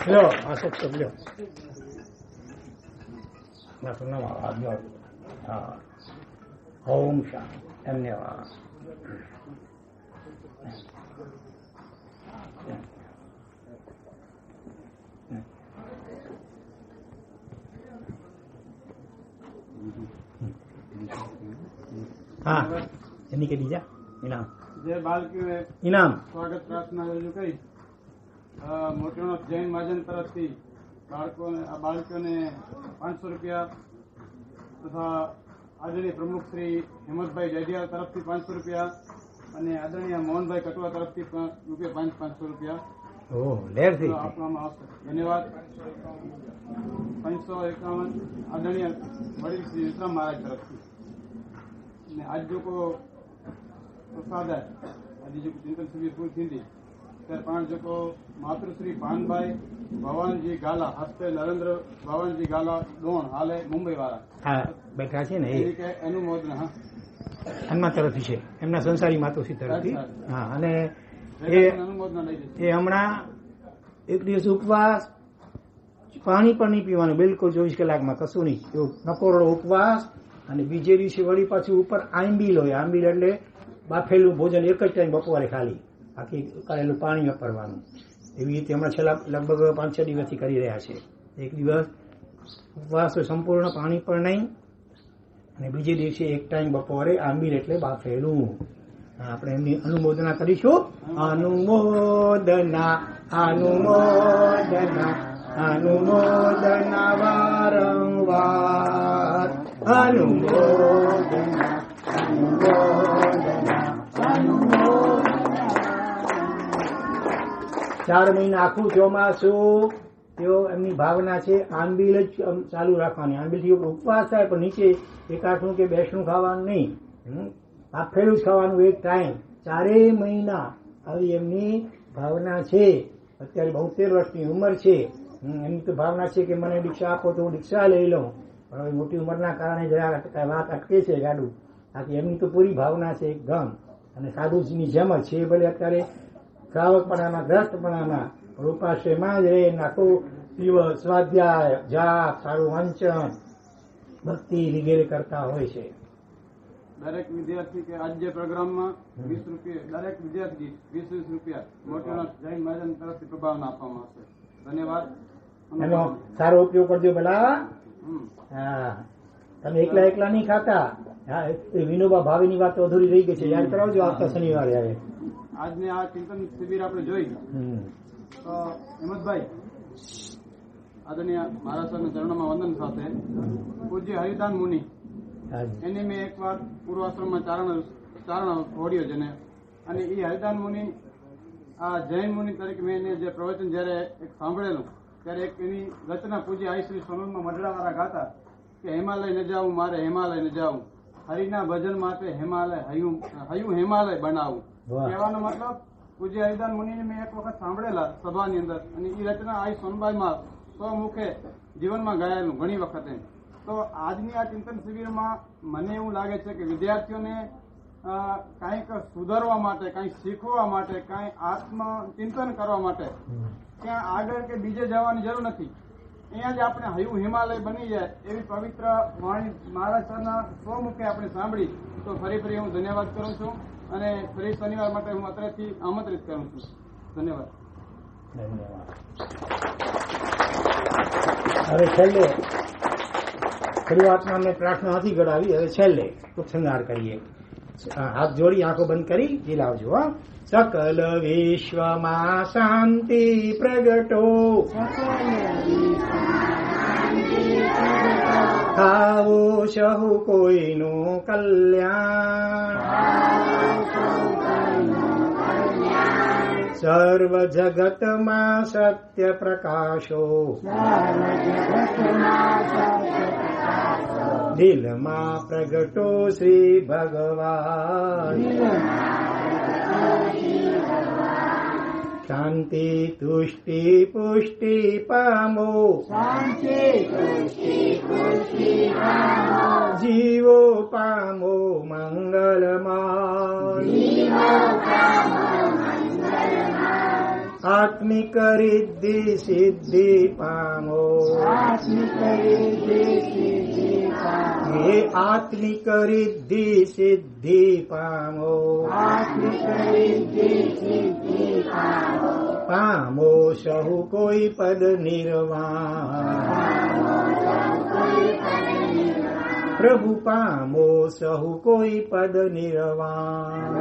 લ્યો આ સત્સંગ લ્યો ના તો ના હા ઓમ શાંતિ. ધન્યવાદ. હા, એની કે બીજા ઇનામ જે બાળકીઓએ ઇનામ સ્વાગત પ્રાર્થના રજૂ કરી મોટીનો જૈન મહાજન તરફથી બાળકીઓને 500 રૂપિયા તથા આદરણીય પ્રમુખ શ્રી હેમંતભાઈ ડેડિયા તરફથી 500 રૂપિયા અને આદરણીય મોહનભાઈ કટવા તરફથી રૂપિયા 500 રૂપિયા આપવામાં આવશે. ધન્યવાદ. 551 આદરણીય વડીલ શ્રી વિશ્રામ મહારાજ તરફથી. અને આજ જો પ્રસાદ આજે જો ચિંતન શિબિર પૂરી થતી ત્યારે 5 જો માતૃશ્રી ભાનભાઈ ભવાનજી ગાલા હસ્તે નરેન્દ્ર ભવાનજી ગાલા ડોણ હાલે મુંબઈ વાળા બેઠા છે ને એનું મોદન હનુમાન તરફથી છે, એમના સંસારી માતુશ્રી તરફથી. હા, અને એ હમણાં એક દિવસ ઉપવાસ, પાણી પણ નહીં પીવાનું બિલકુલ 24 કલાકમાં, કશું નહીં, એવો નકોરડો ઉપવાસ. અને બીજે દિવસે વળી પાછું ઉપર આંબીલ હોય. આંબીલ એટલે બાફેલું ભોજન એક જ ટાઈમ બપોરે ખાલી, બાકી કરેલું પાણી વાપરવાનું. એવી રીતે હમણાં છેલ્લા લગભગ 5-6 દિવસથી કરી રહ્યા છે. એક દિવસ ઉપવાસ હોય સંપૂર્ણ, પાણી પણ નહીં, અને બીજે દિવસે એક ટાઈમ બપોરે આંબીલ એટલે બાફેલું. આપણે એમની અનુમોદના કરીશું. અનુમોદના અનુમોદના અનુમોદના વારંવાર અનુમોદના અનુમોદના અનુમોદના. 4 મહિના આખું ચોમાસું તેઓ એમની ભાવના છે આંબીલ જ ચાલુ રાખવાની. આંબીલથી ઉપવાસ થાય પણ નીચે એકાઠનું કે બેસણું ખાવાનું નહીં, બાફેલું જ ખાવાનું એક ટાઈમ. 4 મહિના આવી એમની ભાવના છે. અત્યારે 72 વર્ષની ઉંમર છે. એમની તો ભાવના છે કે મને દીક્ષા આપો તો હું દીક્ષા લઈ લઉં, પણ હવે મોટી ઉંમરના કારણે જરા વાત અટકે છે ગાડું. બાકી એમની તો પૂરી ભાવના છે એકદમ, અને સાધુજીની જેમ જ છે. ભલે અત્યારે શ્રાવકપણામાં ગ્રસ્તપણામાં ઉપાશ્રયમાં જ રહે, નાખો દિવસ સ્વાધ્યાય જાપ સારું વાંચન ભક્તિ વગેરે કરતા હોય છે. દરેક વિદ્યાર્થી કે આજ જે પ્રોગ્રામમાં 20 રૂપિયા દરેક વિદ્યાર્થી 20 રૂપિયા મોટીના જૈન મહાજન તરફથી પ્રભાવના આપવામાં આવશે. ધન્યવાદ. એનો સારો ઉપયોગ કરજો ભલા. હા, તમે એકલા નહીં ખાતા. હા, વિનોબા ભાવીની વાત અધૂરી રહી ગઈ છે, યાદ કરાવજો આવતા શનિવારે આવે. આજને આ ચિંતન શિબિર આપણે જોઈ તો હેમંતભાઈ આદરણીય મહારાજ સાહેબના ચરણોમાં વંદન સાથે પૂજ્ય હરિદાન મુનિ એની મેં એકવાર પૂર્વાશ્રમમાં ચારણ ઘોડ્યો છે ને, અને એ હરિદાન મુનિ આ જૈન મુનિ તરીકે મેં એને જે પ્રવચન જયારે એક સાંભળેલું ત્યારે એક એની રચના પૂજ્ય આઈ શ્રી સોનલમાં મઢડાવાળા ગાતા કે હિમાલય ન જાવું મારે હિમાલય ન જાવું, હરિના ભજન માટે હિમાલય હયું હિમાલય બનાવું. કહેવાનો મતલબ પૂજ્ય હરિદાન મુનિને મેં એક વખત સાંભળેલા સભાની અંદર, અને એ રચના આઈ સોનબાઈમાં સ્વમુખે જીવનમાં ગાયેલું ઘણી વખતે. તો આજની આ ચિંતન શિબિરમાં મને એવું લાગે છે કે વિદ્યાર્થીઓને કાંઈક સુધારવા માટે, કાંઈક શીખવા માટે, કાંઈ આત્મચિંતન કરવા માટે ત્યાં આગળ કે બીજે જવાની જરૂર નથી. અહીંયા જ આપણે હયું હિમાલય બની જાય એવી પવિત્ર વાણી મહારાજ સરના સ્વમુખે આપણે સાંભળી. તો ફરી હું ધન્યવાદ કરું છું, અને ફરી શનિવાર માટે હું અત્યારથી આમંત્રિત કરું છું. ધન્યવાદ. હવે છેલ્લે શરૂઆતમાં મેં પ્રાર્થના નથી કરાવી, હવે છેલ્લે ઉપસંહાર કરીએ. હાથ જોડી આંખો બંધ કરી જીલાવજો. હા. સકલ વિશ્વમાં શાંતિ પ્રગટો, થાવો સહુ કોઈનું કલ્યાણ, સર્વ જગતમાં સત્ય પ્રકાશો, દિલમાં પ્રગટો શ્રી ભગવાન, શાંતિ તુષ્ટિ પુષ્ટિ પામો, જીવો પામો મંગલમાં, આત્મિક રિદ્ધિ સિદ્ધિ પામો, હે આત્મિક રિદ્ધિ સિદ્ધિ પામો, પામો સહુ કોઈ પદ નિર્વાણ, પ્રભુ પામો સહુ કોઈ પદ નિર્વાણ,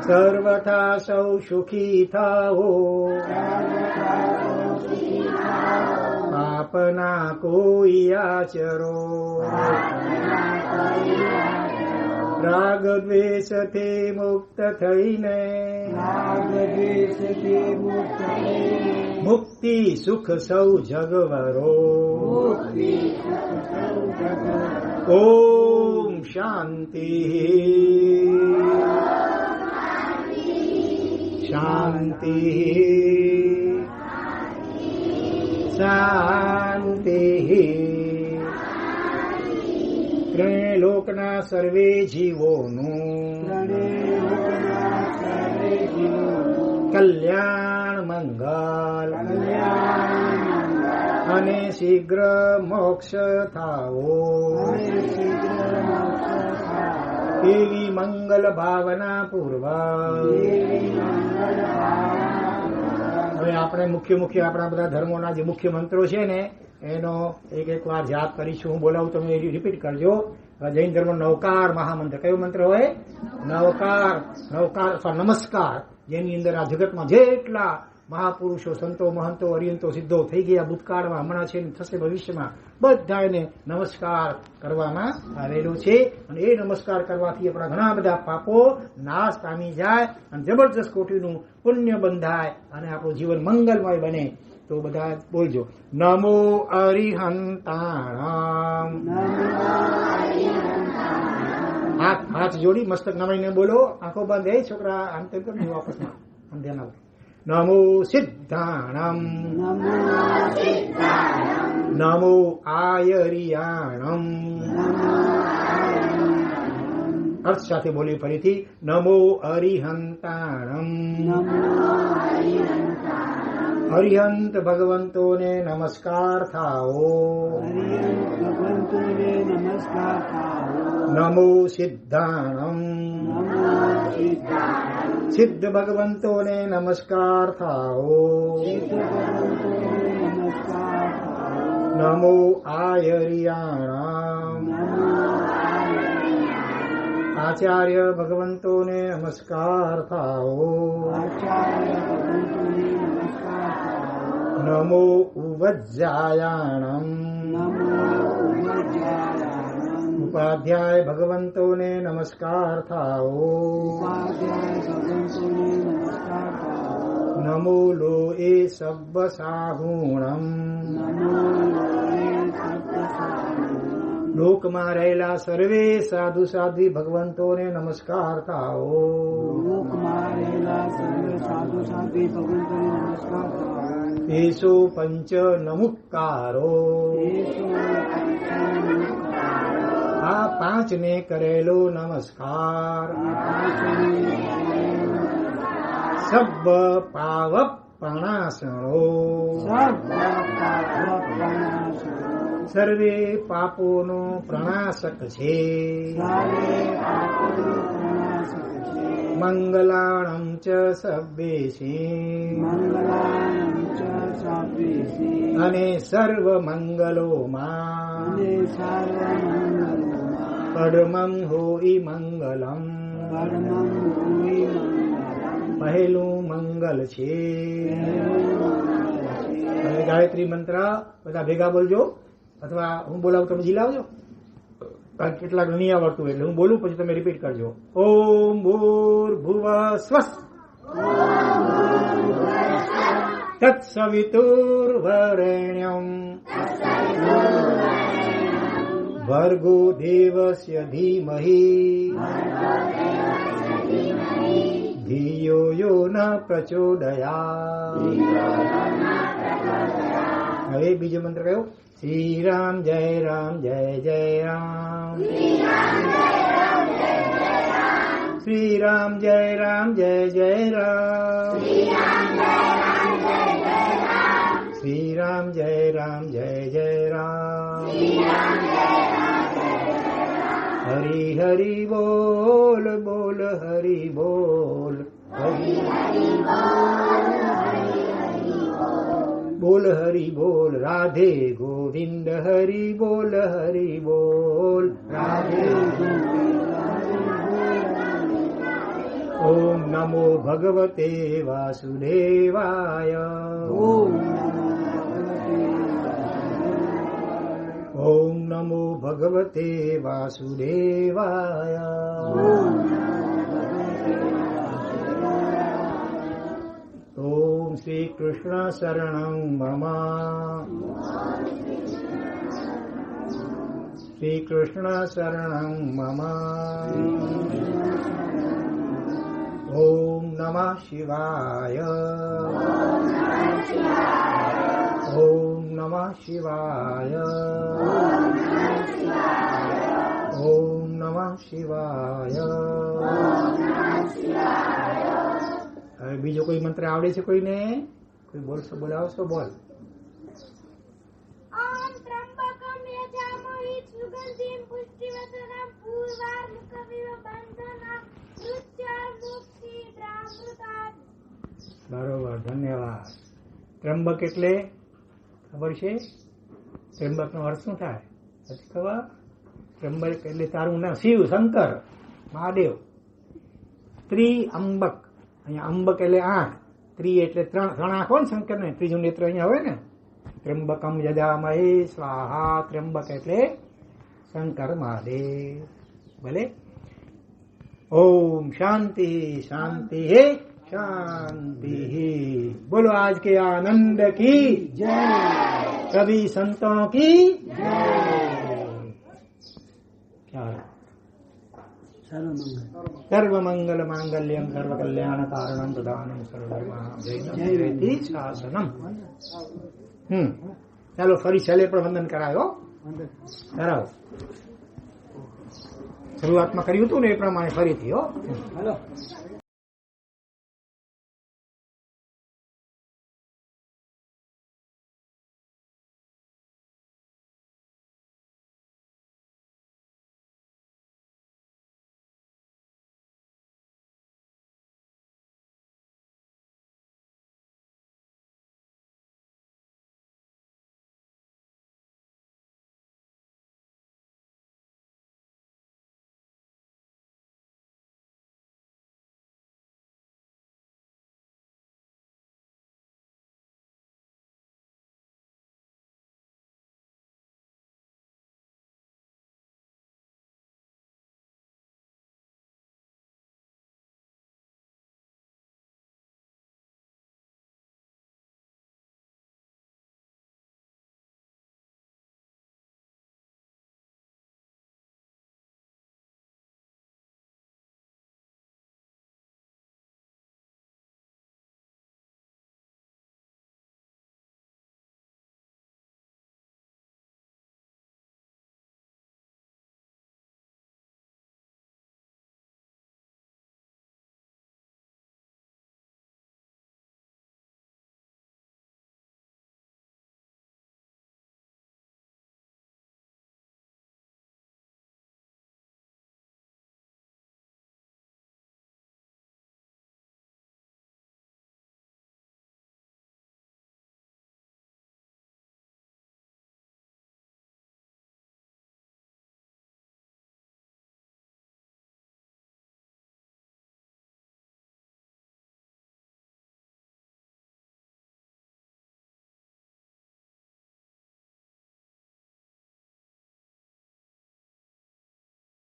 સર્વથા સૌ સુખી થાઓ, પાપના કોઈ આચરો, રાગ દ્વેષથી મુક્ત થઈને, મુક્તિ સુખ સૌ જગવરો, ઓમ શાંતિ શાંતિ શાંતિ. ત્રણેય સર્વે જીવોનું કલ્યાણ મંગલ અને શીઘ્ર મોક્ષ થાવો, એવી મંગલ ભાવના પૂર્વક. હવે આપણે મુખ્ય આપણા બધા ધર્મોના જે મુખ્ય મંત્રો છે ને એનો એક વાર જાપ કરીશું. હું બોલાવું, તમે રિપીટ કરજો. જૈન ધર્મ નવકાર મહામંત્ર કયો મંત્ર હોય? નવકાર અથવા નમસ્કાર, જેની અંદર આ જગતમાં જેટલા મહાપુરુષો, સંતો, મહંતો, અરિયંતો, સિદ્ધો થઈ ગયા ભૂતકાળમાં, હમણાં છે, થશે ભવિષ્યમાં, બધા એને નમસ્કાર કરવામાં આવેલો છે. અને એ નમસ્કાર કરવાથી આપણા ઘણા બધા પાપો નાશ પામી જાય અને જબરજસ્ત કોટીનું પુણ્ય બંધાય અને આપણું જીવન મંગલમય બને. તો બધા બોલજો, નમો અરિહંતાણમ. હાથ જોડી મસ્તક નમાઈને બોલો, આંખો બંધ. એ છોકરા આમ તેમ કેમ વાપસમાં આમ ધ્યાન આવો. નમો સિદ્ધાણમ, નમો આયરિયાણમ. અર્થ સાથે બોલી ફરીથી, નમો અરિહંતાણમ. અરિહંત ભગવંતોને નમસ્કાર થાઓ, નમો સિદ્ધાણમ. સિદ્ધ ભગવંતોને નમસ્કાર થાઓ, નમો આયરિયાણામ. આચાર્ય ભગવંતોને નમસ્કાર થાઓ, નમો ઉવજ્જાયાણમ. ઉપાધ્યાય ભગવંતોને નમસ્કાર થાઓ, નમો લોએ સબ્બ સાહુણમ. લોકમાં રહેલા સર્વે સાધુ સાધ્વી ભગવંતોને નમસ્કાર થાઓ, એસો પંચ નમુક્કારો. આ પાંચને કરેલો નમસ્કાર સબ્બ પાવ પ્રણાસણો. સર્વે પાપોનો પ્રણાશક છે. મંગલાણમ ચ સબ્બેશી. અને સર્વ મંગલોમાં પરમં હોય મંગલમ. પહેલું મંગલ છે. ગાયત્રી મંત્ર બધા ભેગા બોલજો, અથવા હું બોલાવું તમે જીલાવજો. કેટલાક નહીં આવડતું એટલે હું બોલું પછી તમે રિપીટ કરજો. ઓમ ભૂર્ભુવ સ્વઃ તત્સવિતુર્વરેણ્યમ ભર્ગો દેવસ્ય ધીમહિ ધિયો યો ન પ્રચોદયાત્. હવે બીજો મંત્ર કયો? શ્રી રામ જય રામ જય જય રામ, શ્રી રામ જય જય રામ. શ્રી રામ જય જય રામ. હરિ હરિ બોલ બોલ હરિ બોલ. હરિ બોલ હરિ બોલ. રાધે ગોવિંદ હરિ બોલ હરિ બોલ. રાધે ઓમ નમો ભગવતે વાસુદેવાય. ઓમ નમો ભગવતે વાસુદેવાય. ઓમ શ્રી કૃષ્ણ શરણં મમ. શ્રી કૃષ્ણ શરણં મમ. ઓમ નમઃ શિવાય. ઓમ નમઃ શિવાય. ઓમ નમઃ શિવાય. હવે બીજો કોઈ મંત્ર આવડે છે કોઈને? કોઈ બોલશો, બોલાવશો? બોલ. ઓમ ત્રંબકમ યજામહે સુગંધિમ પુષ્ટિવર્ધનમ પૂર્વાર્મુકમિવ બંધનમ મૃત્યુર્મુક્ષિપ્રામૃતાत्. બરોબર, ધન્યવાદ. ત્રંબક એટલે ખબર છે? ત્રંબક નો અર્થ શું થાય? નથી ખબર? ત્રંબક એટલે તારું નામ શિવ, શંકર, મહાદેવ. ત્રિઅંબક, અહીંયા અંબક એટલે આંખ, ત્રિ એટલે ત્રણ આંખ હોય ને શંકર ને, ત્રીજું નેત્ર અહીંયા હોય ને. ત્રંબકમ યજામહે સ્વાહા. ત્રંબક એટલે શંકર મહાદેવ. ભલે. ओम शांति शांति है शांति ही. बोलो आज के आनंद की जय. सभी संतों की जय. सर्व मंगल मांगल्यम सर्व कल्याण कारणम प्रदानम सर्वधर्माणि शासनम. ચાલો ફરી છેલ્લે પણ વંદન કરાયો. કરાવો. શરૂઆતમાં કર્યું હતું ને એ પ્રમાણે ફરીથી. હો.